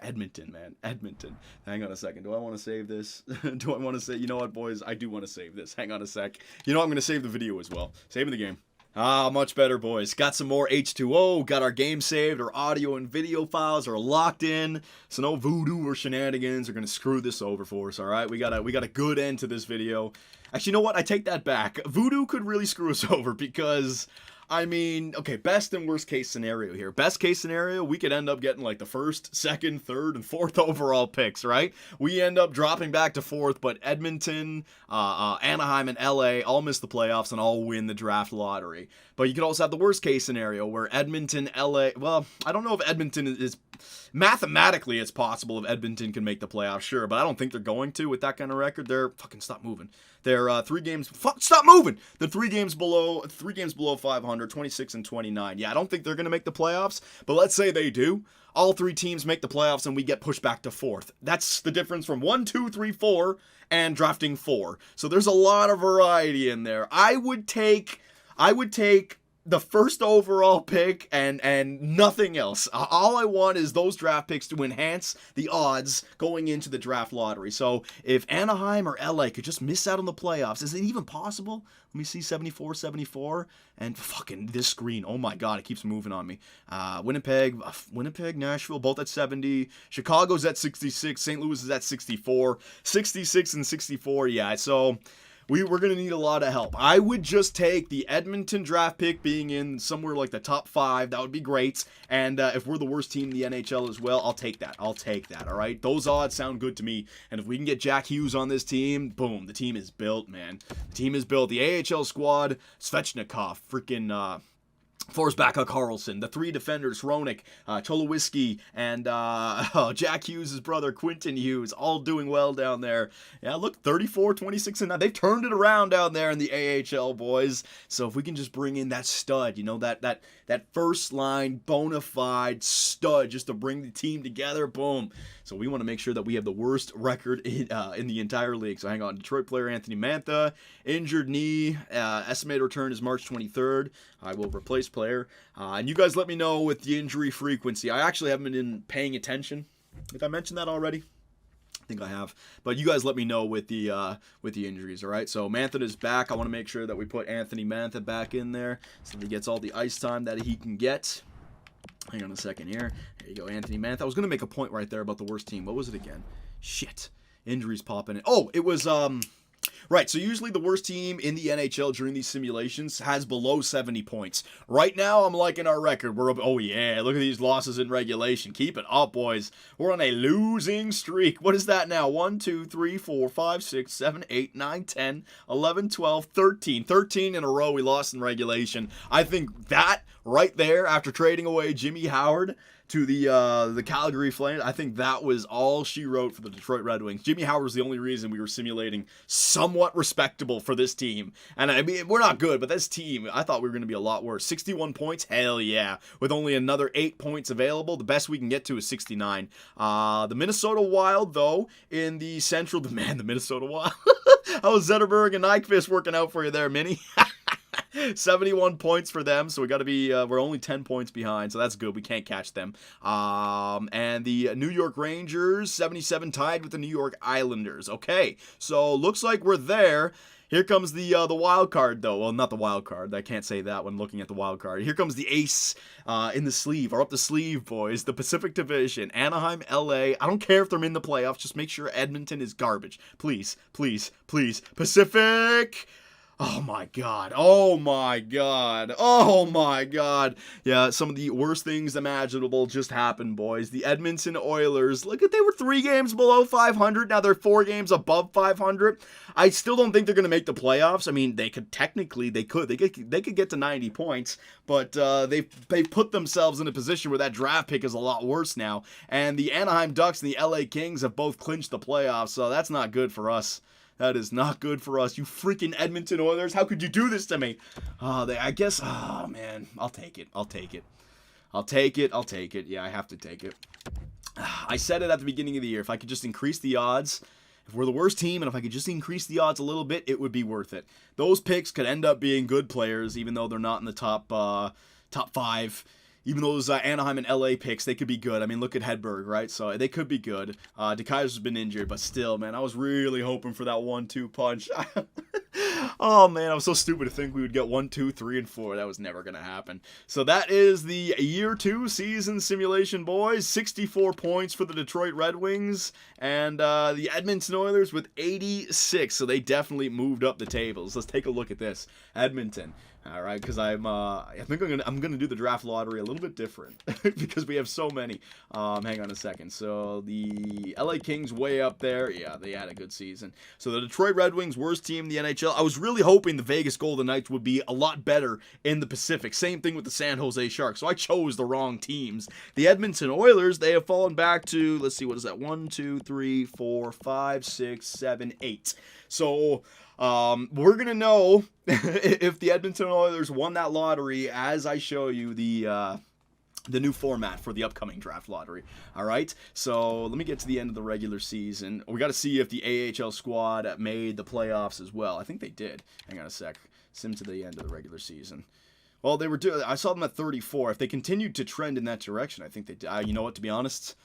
Edmonton, man. Edmonton. Hang on a second. Do I want to save this? Do I want to say, you know what, boys? I do want to save this. Hang on a sec. You know, I'm going to save the video as well. Saving the game. Much better, boys. Got some more H2O. Got our game saved. Our audio and video files are locked in. So no voodoo or shenanigans are going to screw this over for us, all right? We got a good end to this video. Actually, you know what? I take that back. Voodoo could really screw us over because... I mean, okay, best and worst case scenario here. Best case scenario, we could end up getting like the first, second, third, and fourth overall picks, right? We end up dropping back to fourth, but Edmonton, Anaheim, and LA all miss the playoffs and all win the draft lottery. But you could also have the worst case scenario where Edmonton, LA, well, I don't know if Edmonton is mathematically it's possible if Edmonton can make the playoffs, sure, but I don't think they're going to with that kind of record. They're fucking stop moving. They're 3 games. Stop moving. They're 3 games below 500, 26 and 29. Yeah, I don't think they're gonna make the playoffs, but let's say they do. All 3 teams make the playoffs and we get pushed back to 4th. That's the difference from 1, 2, 3, 4 and drafting 4. So there's a lot of variety in there. I would take the first overall pick and nothing else. All I want is those draft picks to enhance the odds going into the draft lottery. So if Anaheim or LA could just miss out on the playoffs, is it even possible? Let me see, 74, and fucking this screen. Oh my god, it keeps moving on me. Winnipeg, Nashville, both at 70. Chicago's at 66. St. Louis is at 64. 66 and 64, yeah, so we're going to need a lot of help. I would just take the Edmonton draft pick being in somewhere like the top 5. That would be great. And if we're the worst team in the NHL as well, I'll take that. All right? Those odds sound good to me. And if we can get Jack Hughes on this team, boom, the team is built, man. The team is built. The AHL squad, Svechnikov, freaking Forsback, Carlson, the 3 defenders, Hronek, Tulowitzki, and Jack Hughes' brother, Quentin Hughes, all doing well down there. Yeah, look, 34, 26, and 9. They've turned it around down there in the AHL, boys. So if we can just bring in that stud, that first line, bona fide stud, just to bring the team together, boom. So we want to make sure that we have the worst record in the entire league. So hang on, Detroit player Anthony Mantha, injured knee, estimated return is March 23rd. I will replace player. And you guys let me know with the injury frequency. I actually haven't been paying attention. Did I mention that already? I think I have. But you guys let me know with the injuries, all right? So Mantha is back. I want to make sure that we put Anthony Mantha back in there so he gets all the ice time that he can get. Hang on a second here. There you go, Anthony Mantha. I was going to make a point right there about the worst team. What was it again? Shit. Injuries popping in. Oh, it was, right, so usually the worst team in the NHL during these simulations has below 70 points. Right now, I'm liking our record. We're up, oh yeah, look at these losses in regulation. Keep it up, boys. We're on a losing streak. What is that now? 1, 2, 3, 4, 5, 6, 7, 8, 9, 10, 11, 12, 13. 13 in a row we lost in regulation. I think that right there, after trading away Jimmy Howard to the Calgary Flames, I think that was all she wrote for the Detroit Red Wings. Jimmy Howard was the only reason we were simulating somewhat respectable for this team. And I mean, we're not good, but this team, I thought we were going to be a lot worse. 61 points? Hell yeah. With only another 8 points available, the best we can get to is 69. The Minnesota Wild, though, in the Central, the Minnesota Wild. How's Zetterberg and Nyquist working out for you there, Minnie? 71 points for them, so we got to be, we're only 10 points behind, so that's good. We can't catch them. And the New York Rangers, 77, tied with the New York Islanders. Okay, so looks like we're there. Here comes the wild card, though. Well, not the wild card. I can't say that when looking at the wild card. Here comes the ace in the sleeve, or up the sleeve, boys. The Pacific Division, Anaheim, LA. I don't care if they're in the playoffs. Just make sure Edmonton is garbage. Please, please, please. Pacific! Oh my god. Oh my god. Oh my god. Yeah, some of the worst things imaginable just happened, boys. The Edmonton Oilers, look at, they were 3 games below 500. Now they're 4 games above 500. I still don't think they're going to make the playoffs. I mean, they could technically, they could get to 90 points, but they've put themselves in a position where that draft pick is a lot worse now. And the Anaheim Ducks and the LA Kings have both clinched the playoffs, so that's not good for us. That is not good for us. You freaking Edmonton Oilers. How could you do this to me? I guess, oh, man. I'll take it. Yeah, I have to take it. I said it at the beginning of the year. If I could just increase the odds, if we're the worst team, and if I could just increase the odds a little bit, it would be worth it. Those picks could end up being good players, even though they're not in the top 5. Even those Anaheim and LA picks, they could be good. I mean, look at Hedberg, right? So they could be good. DeKaiser's been injured, but still, man, I was really hoping for that 1-2 punch. Oh, man, I was so stupid to think we would get 1, 2, 3, and 4. That was never going to happen. So that is the Year 2 season simulation, boys. 64 points for the Detroit Red Wings. And the Edmonton Oilers with 86. So they definitely moved up the tables. Let's take a look at this. Edmonton. All right, because I think I'm gonna do the draft lottery a little bit different because we have so many. Hang on a second. So the LA Kings way up there. Yeah, they had a good season. So the Detroit Red Wings, worst team in the NHL. I was really hoping the Vegas Golden Knights would be a lot better in the Pacific. Same thing with the San Jose Sharks. So I chose the wrong teams. The Edmonton Oilers, they have fallen back to, let's see, what is that? 1, 2, 3, 4, 5, 6, 7, 8. So we're gonna know if the Edmonton Oilers won that lottery as I show you the new format for the upcoming draft lottery. All right, so let me get to the end of the regular season. We got to see if the AHL squad made the playoffs as well. I think they did. Hang on a sec. Sim to the end of the regular season. Well, they were I saw them at 34. If they continued to trend in that direction, I think they did. You know what? To be honest,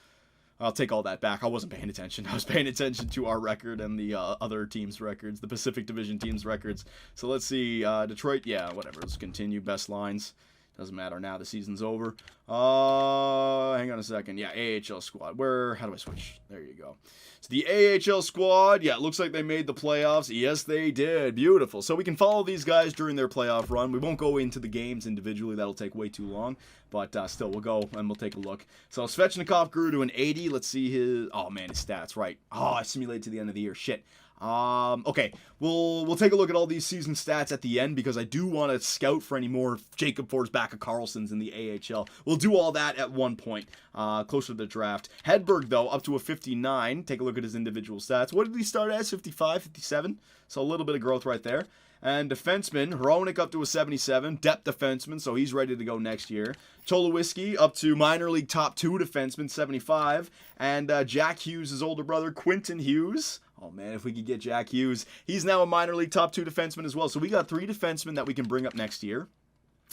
I'll take all that back. I wasn't paying attention. I was paying attention to our record and the other teams' records, the Pacific Division teams' records. So let's see. Detroit, yeah, whatever. Let's continue. Best lines. Doesn't matter now. The season's over. Hang on a second. Yeah, AHL squad. How do I switch? There you go. So the AHL squad, yeah, it looks like they made the playoffs. Yes, they did. Beautiful. So we can follow these guys during their playoff run. We won't go into the games individually. That'll take way too long. But still, we'll go and we'll take a look. So Svechnikov grew to an 80. Let's see his... Oh, man, his stats. Right. Oh, I simulated to the end of the year. Shit. Okay, we'll take a look at all these season stats at the end because I do want to scout for any more Jacob Forsbacka Carlsons in the AHL. We'll do all that at one point, closer to the draft. Hedberg, though, up to a 59. Take a look at his individual stats. What did he start as? 55, 57? So a little bit of growth right there. And defenseman, Hronik up to a 77, depth defenseman, so he's ready to go next year. Cholowiski up to minor league top 2 defenseman, 75. And Jack Hughes, his older brother, Quentin Hughes. Oh, man, if we could get Jack Hughes. He's now a minor league top 2 defenseman as well. So we got 3 defensemen that we can bring up next year.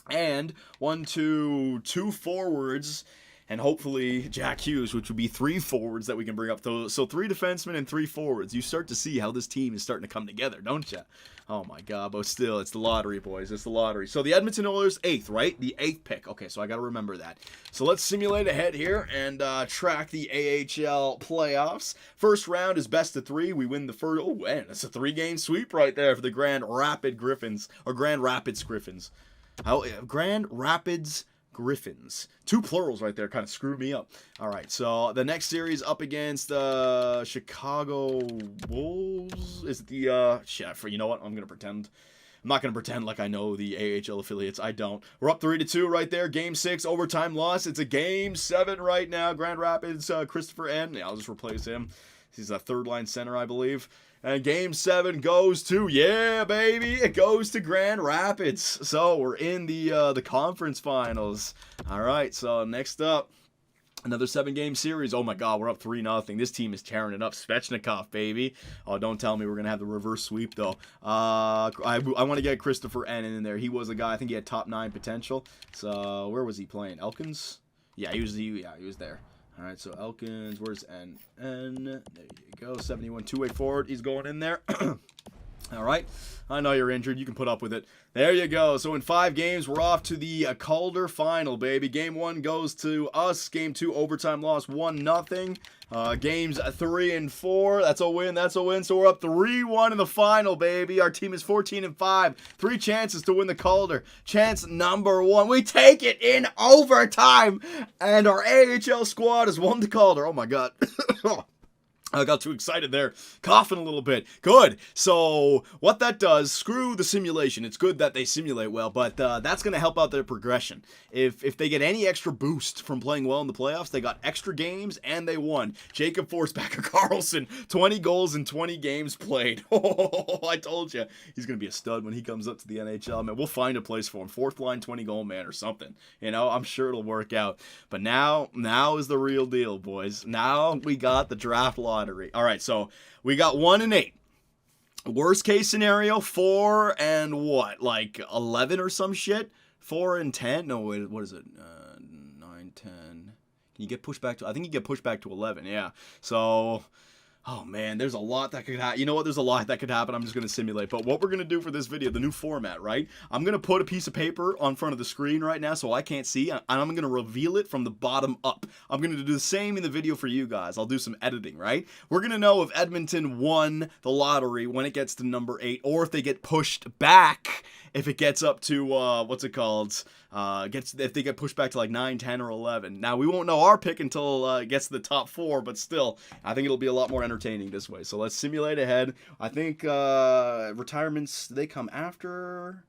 And 2 forwards. And hopefully Jack Hughes, which would be 3 forwards that we can bring up. So 3 defensemen and 3 forwards. You start to see how this team is starting to come together, don't you? Oh, my God. But still, it's the lottery, boys. It's the lottery. So the Edmonton Oilers, 8th, right? The 8th pick. Okay, so I got to remember that. So let's simulate ahead here and track the AHL playoffs. First round is best of 3. We win the first. Oh, man, that's a 3-game sweep right there for the Grand Rapids Griffins. Or Grand Rapids Griffins. Grand Rapids Griffins. 2 plurals right there kind of screwed me up. All right, so the next series up against the Chicago Wolves. Is it the you know what? I'm not going to pretend like I know the AHL affiliates. I don't. We're up 3-2 right there. Game 6, overtime loss. It's a Game 7 right now. Grand Rapids, Christopher N. Yeah, I'll just replace him. He's a third-line center, I believe. And Game 7 goes to, yeah, baby, it goes to Grand Rapids. So we're in the conference finals. All right, so next up, another 7-game series. Oh, my God, we're up 3-0. This team is tearing it up. Svechnikov, baby. Oh, don't tell me we're going to have the reverse sweep, though. I want to get Christopher N. in there. He was a guy, I think he had top 9 potential. So where was he playing? Elkins? Yeah, he was there. All right, so Elkins, where's N? There you go, 71, two-way forward. He's going in there. All right, I know you're injured. You can put up with it. There you go. So in 5 games, we're off to the Calder final, baby. Game 1 goes to us. Game 2, overtime loss, 1-0. Games 3 and 4. That's a win. That's a win. So we're up 3-1 in the final, baby. Our team is 14-5. 3 chances to win the Calder. Chance number 1. We take it in overtime. And our AHL squad has won the Calder. Oh, my God. I got too excited there, coughing a little bit. Good. So what that does, screw the simulation. It's good that they simulate well, but that's going to help out their progression. If they get any extra boost from playing well in the playoffs, they got extra games and they won. Jacob Forsbacka Carlson, 20 goals in 20 games played. Oh, I told you. He's going to be a stud when he comes up to the NHL. Man, we'll find a place for him. 4th line, 20-goal man or something. You know, I'm sure it'll work out. But now is the real deal, boys. Now we got the draft lottery. All right, so we got 1-8. Worst case scenario, 4 and what? Like 11 or some shit? 4 and 10? No, wait, what is it? 9, 10. Can you get pushed back to? I think you get pushed back to 11. Yeah. So, oh man, there's a lot that could happen. You know what? There's a lot that could happen. I'm just going to simulate. But what we're going to do for this video, the new format, right? I'm going to put a piece of paper on front of the screen right now so I can't see. And I'm going to reveal it from the bottom up. I'm going to do the same in the video for you guys. I'll do some editing, right? We're going to know if Edmonton won the lottery when it gets to number 8 or if they get pushed back if it gets up to, what's it called? If they get pushed back to like 9, 10, or 11. Now, we won't know our pick until it gets to the top 4, but still, I think it'll be a lot more entertaining this way. So let's simulate ahead. I think retirements, they come after...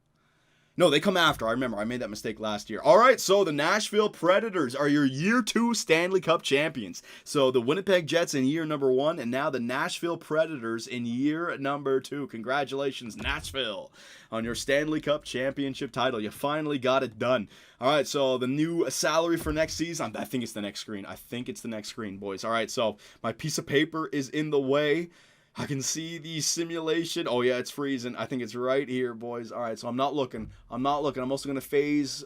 No, they come after. I remember. I made that mistake last year. All right, so the Nashville Predators are your year 2 Stanley Cup champions. So the Winnipeg Jets in year number 1, and now the Nashville Predators in year number 2. Congratulations, Nashville, on your Stanley Cup championship title. You finally got it done. All right, so the new salary for next season, I think it's the next screen. I think it's the next screen, boys. All right, so my piece of paper is in the way. I can see the simulation. Oh, yeah, it's freezing. I think it's right here, boys. All right, so I'm not looking. I'm also going to phase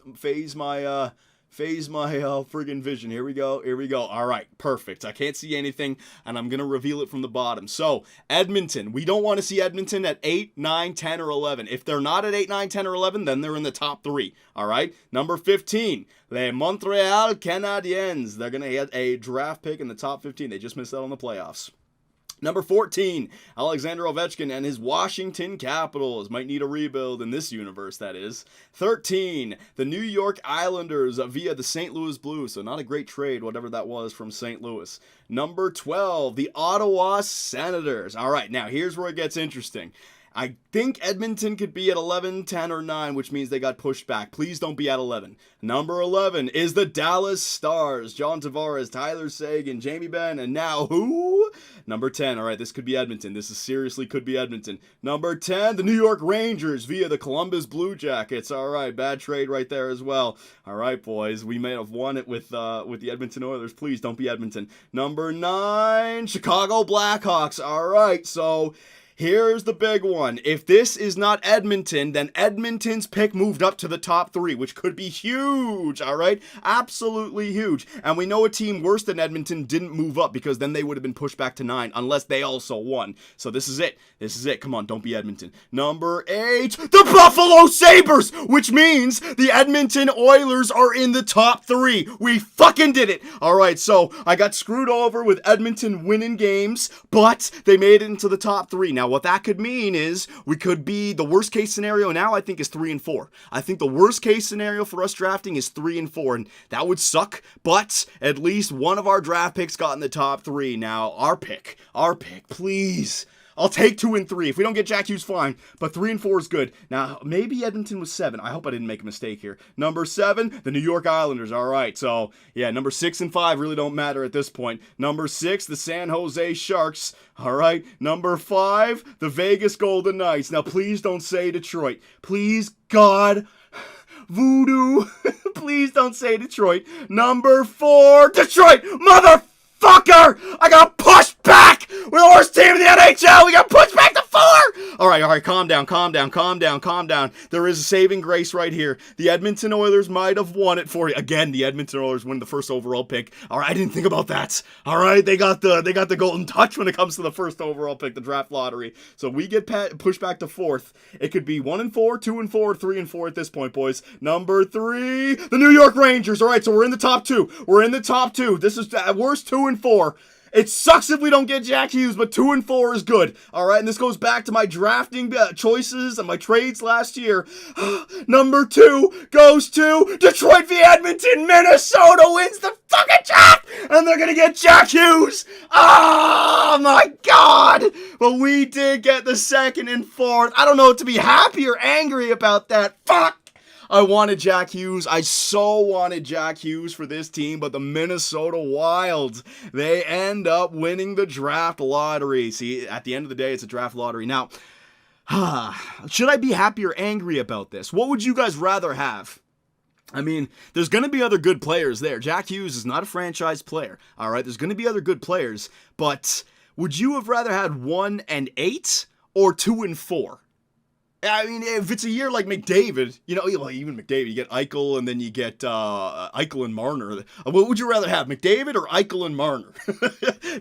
my friggin' vision. Here we go. All right, perfect. I can't see anything, and I'm going to reveal it from the bottom. So, Edmonton. We don't want to see Edmonton at 8, 9, 10, or 11. If they're not at 8, 9, 10, or 11, then they're in the top 3. All right? Number 15, les Montreal Canadiens. They're going to get a draft pick in the top 15. They just missed out on the playoffs. Number 14, Alexander Ovechkin and his Washington Capitals. Might need a rebuild in this universe, that is. 13, the New York Islanders via the St. Louis Blues. So not a great trade, whatever that was from St. Louis. Number 12, the Ottawa Senators. All right, now here's where it gets interesting. I think Edmonton could be at 11, 10, or 9, which means they got pushed back. Please don't be at 11. Number 11 is the Dallas Stars. John Tavares, Tyler Seguin, Jamie Benn, and now who? Number 10. All right, this could be Edmonton. This is seriously could be Edmonton. Number 10, the New York Rangers via the Columbus Blue Jackets. All right, bad trade right there as well. All right, boys, we may have won it with the Edmonton Oilers. Please don't be Edmonton. Number 9, Chicago Blackhawks. All right, so... here's the big one. If this is not Edmonton, then Edmonton's pick moved up to the top 3, which could be huge, all right? Absolutely huge. And we know a team worse than Edmonton didn't move up because then they would have been pushed back to 9 unless they also won. So this is it. This is it. Come on, don't be Edmonton. Number 8, the Buffalo Sabres, which means the Edmonton Oilers are in the top 3. We fucking did it. All right, so I got screwed over with Edmonton winning games, but they made it into the top 3. Now, what that could mean is we could be, the worst case scenario now I think is 3 and 4. I think the worst case scenario for us drafting is 3 and 4, and that would suck, but at least one of our draft picks got in the top 3. Now, our pick, please. I'll take 2 and 3. If we don't get Jack Hughes, fine. But 3 and 4 is good. Now, maybe Edmonton was 7. I hope I didn't make a mistake here. Number 7, the New York Islanders. All right, so, yeah, number 6 and 5 really don't matter at this point. Number 6, the San Jose Sharks. All right, number 5, the Vegas Golden Knights. Now, please don't say Detroit. Please, God... voodoo. Please don't say Detroit. Number 4, Detroit. Motherfucker! I got pushed back! We're the worst team in the NHL! We got pushed back to 4! Alright, calm down. There is a saving grace right here. The Edmonton Oilers might have won it for you. Again, the Edmonton Oilers win the first overall pick. Alright, I didn't think about that. Alright, they got the golden touch when it comes to the first overall pick, the draft lottery. So we get pushed back to 4th. It could be 1 and 4, 2 and 4, 3 and 4 at this point, boys. Number 3, the New York Rangers. Alright, so we're in the top 2. This is at worst 2 and 4. It sucks if we don't get Jack Hughes, but 2 and 4 is good. All right, and this goes back to my drafting choices and my trades last year. Number 2 goes to Detroit v. Edmonton. Minnesota wins the fucking draft, and they're gonna get Jack Hughes. Oh my God! But we did get the 2nd and 4th. I don't know what to be happy or angry about that. Fuck! I wanted Jack Hughes. I so wanted Jack Hughes for this team, but the Minnesota Wild, they end up winning the draft lottery. See, at the end of the day, it's a draft lottery. Now, should I be happy or angry about this? What would you guys rather have? I mean, there's going to be other good players there. Jack Hughes is not a franchise player. All right, there's going to be other good players, but would you have rather had 1 and 8 or 2 and 4? I mean, if it's a year like McDavid, you know, even McDavid, you get Eichel and then you get Eichel and Marner. What would you rather have, McDavid or Eichel and Marner?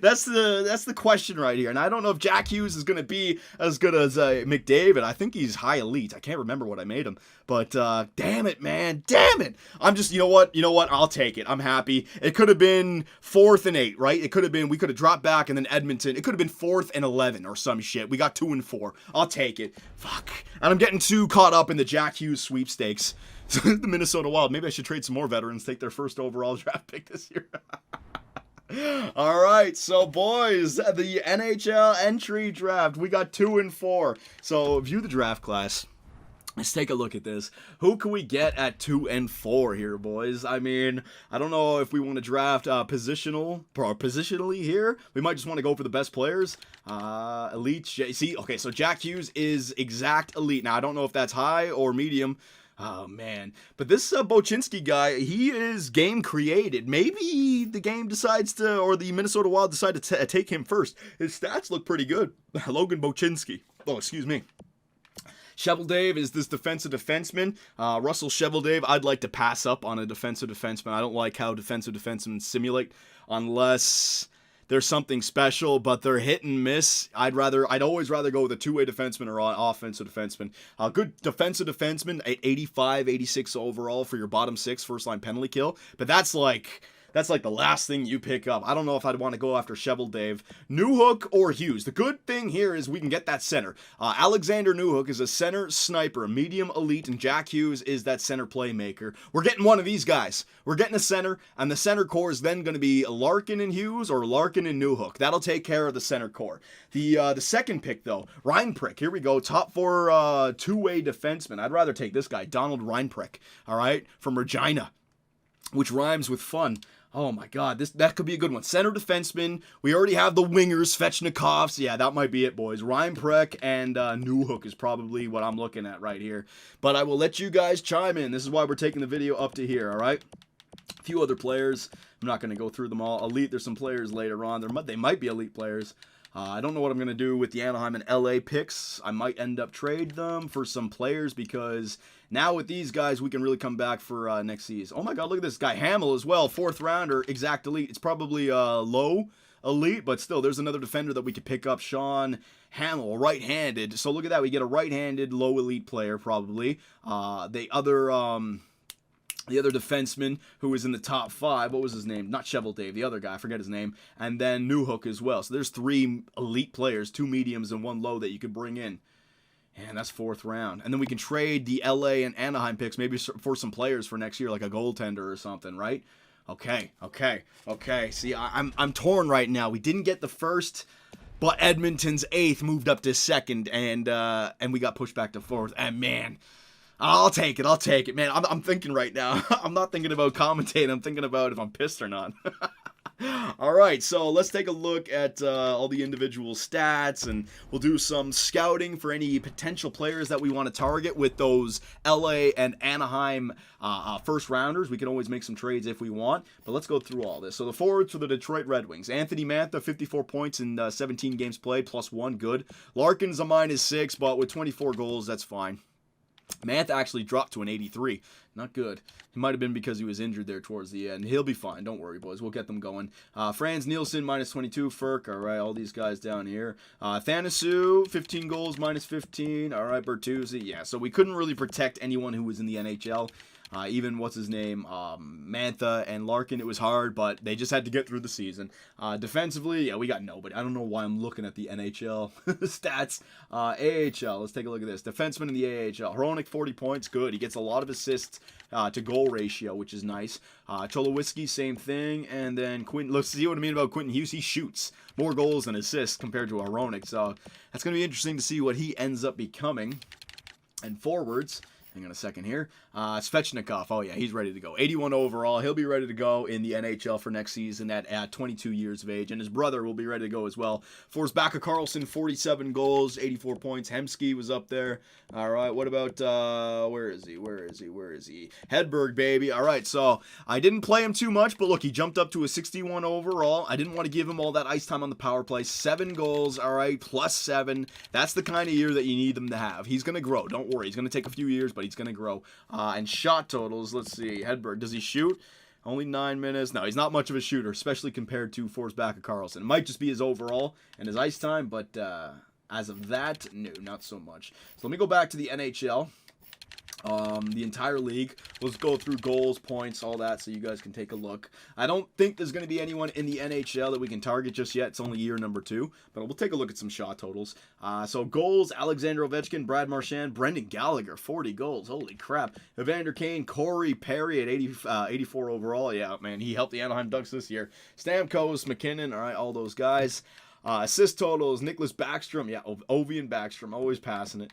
That's the question right here. And I don't know if Jack Hughes is going to be as good as McDavid. I think he's high elite. I can't remember what I made him. But damn it, man. Damn it. I'm just, you know what? I'll take it. I'm happy. It could have been 4th and 8, right? It could have been, we could have dropped back and then Edmonton. It could have been 4th and 11 or some shit. We got 2 and 4. I'll take it. Fuck. And I'm getting too caught up in the Jack Hughes sweepstakes. The Minnesota Wild. Maybe I should trade some more veterans, take their first overall draft pick this year. All right, so boys, the NHL entry draft. We got 2 and 4. So view the draft class. Let's take a look at this. Who can we get at 2 and 4 here, boys? I mean, I don't know if we want to draft positionally here. We might just want to go for the best players. Elite. See, okay, so Jack Hughes is exact elite. Now, I don't know if that's high or medium. Oh, man. But this Bochinski guy, he is game created. Maybe the game decides to, or the Minnesota Wild decide to take him first. His stats look pretty good. Logan Bochinski. Oh, excuse me. Sheveldave is this defensive defenseman. Russell Sheveldave, I'd like to pass up on a defensive defenseman. I don't like how defensive defensemen simulate unless there's something special, but they're hit and miss. I'd always rather go with a two-way defenseman or an offensive defenseman. A good defensive defenseman, 85, 86 overall for your bottom 6 first-line penalty kill. But that's like the last thing you pick up. I don't know if I'd want to go after Sheveldave, Newhook, or Hughes. The good thing here is we can get that center. Alexander Newhook is a center sniper, a medium elite, and Jack Hughes is that center playmaker. We're getting one of these guys. We're getting a center, and the center core is then going to be Larkin and Hughes or Larkin and Newhook. That'll take care of the center core. The second pick, though, Reinprick. Here we go. Top 4 two-way defenseman. I'd rather take this guy, Donald Reinprick, all right, from Regina, which rhymes with fun. Oh my God, that could be a good one. Center defenseman. We already have the wingers, Svechnikovs. Yeah, that might be it, boys. Reinprick and Newhook is probably what I'm looking at right here. But I will let you guys chime in. This is why we're taking the video up to here, all right? A few other players. I'm not going to go through them all. Elite, there's some players later on. They might be elite players. I don't know what I'm going to do with the Anaheim and LA picks. I might end up trade them for some players because now with these guys, we can really come back for next season. Oh my God, look at this guy, Hamill as well, 4th rounder, exact elite. It's probably low elite, but still, there's another defender that we could pick up, Sean Hamill, right-handed. So look at that, we get a right-handed low elite player probably. The other defenseman who was in the top 5, what was his name? Not Sheveldave, the other guy, I forget his name. And then Newhook as well. So there's 3 elite players, 2 mediums and 1 low that you could bring in. And that's 4th round. And then we can trade the LA and Anaheim picks maybe for some players for next year, like a goaltender or something, right? Okay. See, I'm torn right now. We didn't get the first, but Edmonton's 8th moved up to 2nd, and we got pushed back to 4th. And man, I'll take it, man. I'm thinking right now. I'm not thinking about commentating. I'm thinking about if I'm pissed or not. All right, so let's take a look at all the individual stats, and we'll do some scouting for any potential players that we want to target with those LA and Anaheim first rounders. We can always make some trades if we want, but let's go through all this. So the forwards for the Detroit Red Wings. Anthony Mantha, 54 points in 17 games played, +1, good. Larkin's a -6, but with 24 goals, that's fine. Mantha actually dropped to an 83. Not good. It might have been because he was injured there towards the end. He'll be fine. Don't worry, boys. We'll get them going. Franz Nielsen, -22. Ferk. All right, all these guys down here. Thanasu, 15 goals, -15. All right, Bertuzzi. Yeah, so we couldn't really protect anyone who was in the NHL. Even, Mantha and Larkin, it was hard, but they just had to get through the season. Defensively, yeah, we got nobody. I don't know why I'm looking at the NHL stats. AHL, let's take a look at this. Defenseman in the AHL. Hronik, 40 points, good. He gets a lot of assists to goal ratio, which is nice. Cholowitzki, same thing. And then Quentin, let's see what I mean about Quentin Hughes. He shoots more goals and assists compared to Hronik, so that's going to be interesting to see what he ends up becoming. And forwards, hang on a second here. Svechnikov, oh yeah, he's ready to go. 81 overall. He'll be ready to go in the NHL for next season at 22 years of age. And his brother will be ready to go as well. Forsbacka Karlsson, 47 goals, 84 points. Hemsky was up there. All right, what about, where is he? Hedberg, baby. All right, so I didn't play him too much, but look, he jumped up to a 61 overall. I didn't want to give him all that ice time on the power play. 7 goals, all right, +7. That's the kind of year that you need him to have. He's going to grow. Don't worry. He's going to take a few years, but he's going to grow. And shot totals, let's see. Hedberg, does he shoot? Only 9 minutes. No, he's not much of a shooter, especially compared to Forsbacka Karlsson. It might just be his overall and his ice time, but as of that, no, not so much. So let me go back to the NHL. The entire league. Let's go through goals, points, all that, so you guys can take a look. I don't think there's going to be anyone in the NHL that we can target just yet. It's only year number 2, but we'll take a look at some shot totals. So goals, Alexander Ovechkin, Brad Marchand, Brendan Gallagher, 40 goals. Holy crap. Evander Kane, Corey Perry at 84 overall. Yeah, man, he helped the Anaheim Ducks this year. Stamkos, McKinnon, all right, all those guys. Assist totals, Nicholas Backstrom, yeah, Ovi and Backstrom, always passing it.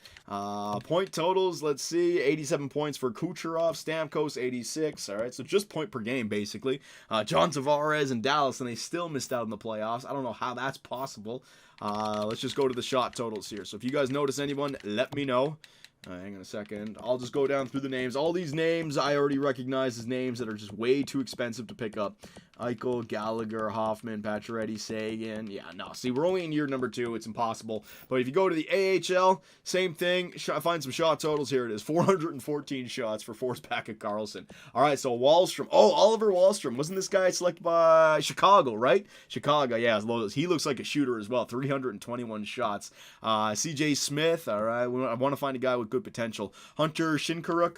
Point totals, let's see, 87 points for Kucherov, Stamkos, 86, all right, so just point per game, basically. John Tavares and Dallas, and they still missed out in the playoffs. I don't know how that's possible. Let's just go to the shot totals here. So if you guys notice anyone, let me know. Hang on a second. I'll just go down through the names. All these names I already recognize as names that are just way too expensive to pick up. Eichel, Gallagher, Hoffman, Pacioretty, Sagan. Yeah, no. See, we're only in year number 2. It's impossible. But if you go to the AHL, same thing. Find some shot totals. Here it is. 414 shots for Forsback and Carlson. All right, so Wahlstrom. Oh, Oliver Wahlstrom. Wasn't this guy selected by Chicago, right? Chicago, yeah. He looks like a shooter as well. 321 shots. CJ Smith. All right. I want to find a guy with good potential. Hunter Shinkaruk.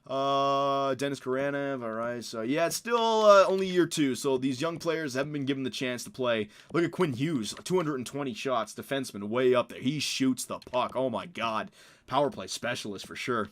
Dennis Karanev, all right. So, yeah, it's still only year 2, so these young players haven't been given the chance to play. Look at Quinn Hughes, 220 shots, defenseman, way up there. He shoots the puck. Oh, my God. Power play specialist for sure.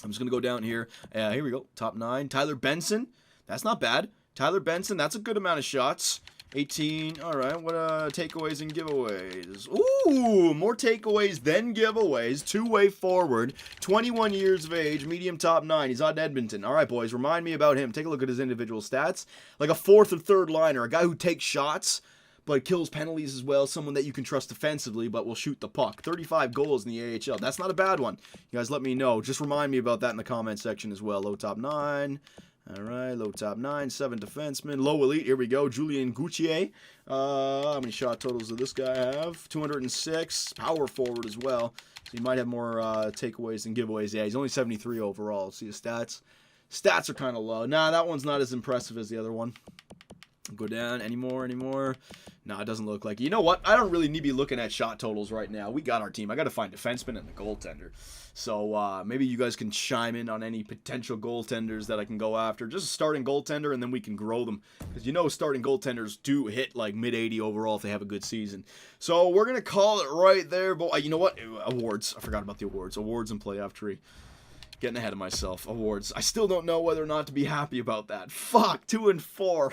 I'm just going to go down here. Here we go, top 9. Tyler Benson, that's not bad. Tyler Benson, that's a good amount of shots. 18, all right, what takeaways and giveaways? Ooh, more takeaways than giveaways. Two-way forward, 21 years of age, medium top 9. He's on Edmonton. All right, boys, remind me about him. Take a look at his individual stats. Like a 4th or 3rd liner, a guy who takes shots, but kills penalties as well. Someone that you can trust defensively, but will shoot the puck. 35 goals in the AHL. That's not a bad one. You guys let me know. Just remind me about that in the comment section as well. Low top 9. All right, low top 9, 7 defensemen. Low elite, here we go. Julien Gauthier. How many shot totals does this guy have? 206. Power forward as well. So he might have more takeaways than giveaways. Yeah, he's only 73 overall. See his stats? Stats are kind of low. Nah, that one's not as impressive as the other one. Go down. Any more? No, it doesn't look like it. You know what? I don't really need to be looking at shot totals right now. We got our team. I got to find defenseman and the goaltender. So maybe you guys can chime in on any potential goaltenders that I can go after. Just a starting goaltender, and then we can grow them. Because you know starting goaltenders do hit like mid-80 overall if they have a good season. So we're going to call it right there. But you know what? Awards. I forgot about the awards. Awards and playoff tree. Getting ahead of myself. Awards. I still don't know whether or not to be happy about that. Fuck, 2 and 4.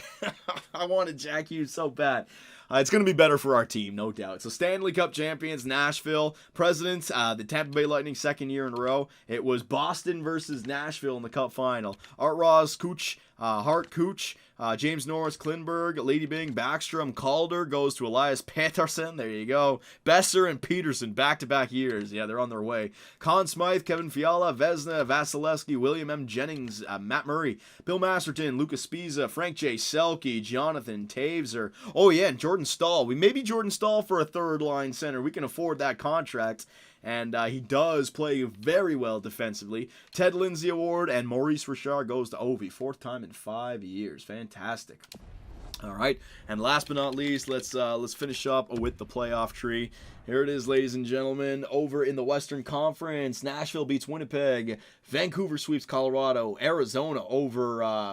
I wanted Jack Hughes so bad. It's going to be better for our team, no doubt. So Stanley Cup champions, Nashville. Presidents, the Tampa Bay Lightning, 2nd year in a row. It was Boston versus Nashville in the Cup final. Art Ross, Cooch, Hart, Cooch. James Norris, Klinberg, Lady Bing, Backstrom, Calder goes to Elias Pettersson. There you go. Besser and Peterson, back-to-back years. Yeah, they're on their way. Conn Smythe, Kevin Fiala, Vezina, Vasilevsky, William M. Jennings, Matt Murray, Bill Masterton, Lucas Spiza, Frank J. Selke, Jonathan Taveser. Oh, yeah, and Jordan Stahl. We may be Jordan Stahl for a 3rd-line center. We can afford that contract. And he does play very well defensively. Ted Lindsay Award and Maurice Richard goes to Ovi. 4th time in 5 years. Fantastic. All right, and last but not least, let's finish up with the playoff tree. Here it is, ladies and gentlemen. Over in the Western Conference, Nashville beats Winnipeg. Vancouver sweeps Colorado. Arizona over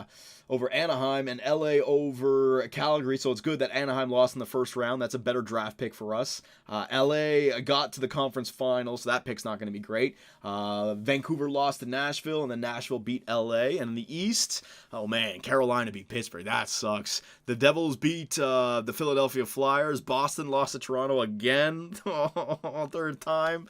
Anaheim, and LA over Calgary. So it's good that Anaheim lost in the 1st round. That's a better draft pick for us. LA got to the conference final, so that pick's not going to be great. Vancouver lost to Nashville, and then Nashville beat LA. And in the East, oh man, Carolina beat Pittsburgh. That sucks. The Devils beat the Philadelphia Flyers. Boston lost to Toronto again. 3rd time.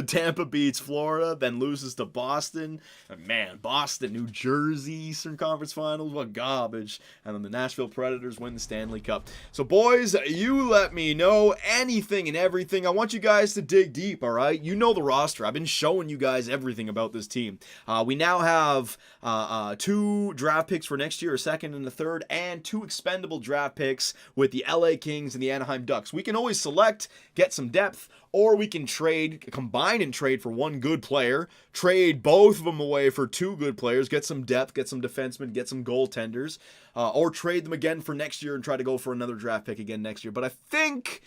Tampa beats Florida, then loses to Boston. And man, Boston, New Jersey, Eastern Conference Finals, what garbage. And then the Nashville Predators win the Stanley Cup. So boys, you let me know anything and everything. I want you guys to dig deep, all right? You know the roster. I've been showing you guys everything about this team. We now have 2 draft picks for next year, a 2nd and a 3rd, and 2 expendable draft picks with the LA Kings and the Anaheim Ducks. We can always select, get some depth, or we can combine and trade for 1 good player, trade both of them away for 2 good players, get some depth, get some defensemen, get some goaltenders, or trade them again for next year and try to go for another draft pick again next year. But I think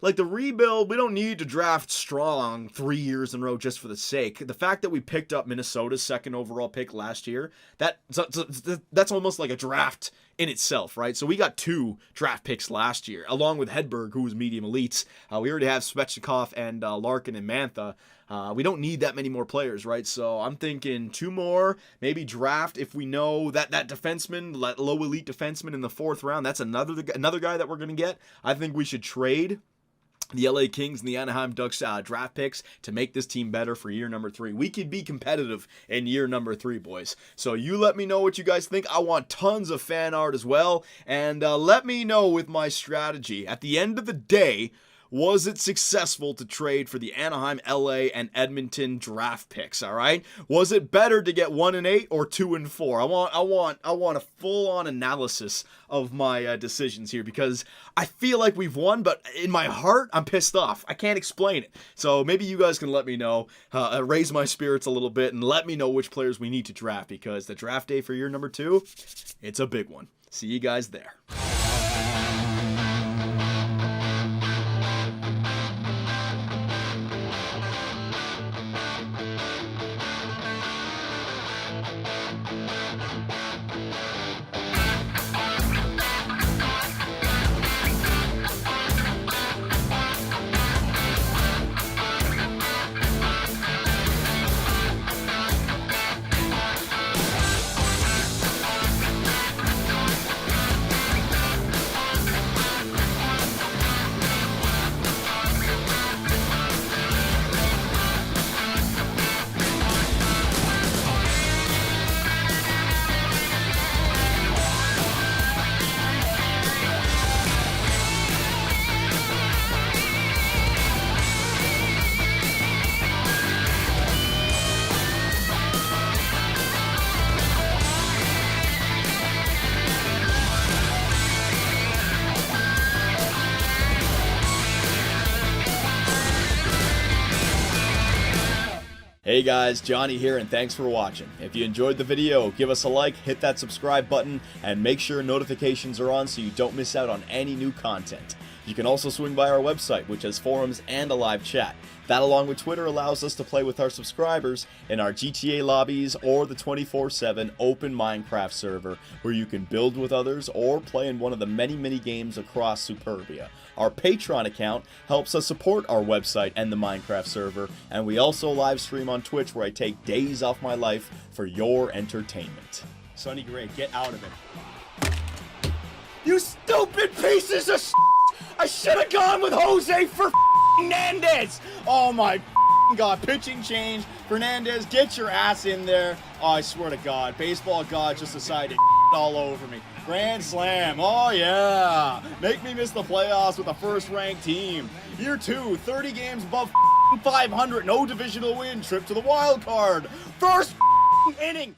like the rebuild, we don't need to draft strong 3 years in a row just for the sake. The fact that we picked up Minnesota's second overall pick last year, that's almost like a draft in itself, right? So we got 2 draft picks last year, along with Hedberg, who was medium elites. We already have Svechnikov and Larkin and Mantha. We don't need that many more players, right? So I'm thinking 2 more, maybe draft if we know that defenseman, that low elite defenseman in the 4th round, that's another guy that we're going to get. I think we should trade the LA Kings and the Anaheim Ducks draft picks to make this team better for year number 3. We could be competitive in year number 3, boys. So you let me know what you guys think. I want tons of fan art as well. And let me know with my strategy. At the end of the day, was it successful to trade for the Anaheim, LA, and Edmonton draft picks, all right? Was it better to get 1 and 8 or 2 and 4? I want a full-on analysis of my decisions here, because I feel like we've won, but in my heart, I'm pissed off. I can't explain it. So maybe you guys can let me know, raise my spirits a little bit, and let me know which players we need to draft, because the draft day for year number 2, it's a big one. See you guys there. Hey guys, Johnny here, and thanks for watching. If you enjoyed the video, give us a like, hit that subscribe button, and make sure notifications are on so you don't miss out on any new content. You can also swing by our website, which has forums and a live chat. That, along with Twitter, allows us to play with our subscribers in our GTA lobbies or the 24/7 open Minecraft server, where you can build with others or play in one of the many games across Superbia. Our Patreon account helps us support our website and the Minecraft server, and we also live stream on Twitch, where I take days off my life for your entertainment. Sonny Gray, get out of it. You stupid pieces of shit! I should have gone with Jose for Fernandez! Oh my God, pitching change. Fernandez, get your ass in there. Oh, I swear to God, baseball God just decided to all over me. Grand slam, oh yeah. Make me miss the playoffs with a first-ranked team. Year 2, 30 games above 500, no divisional win, trip to the wild card. First inning.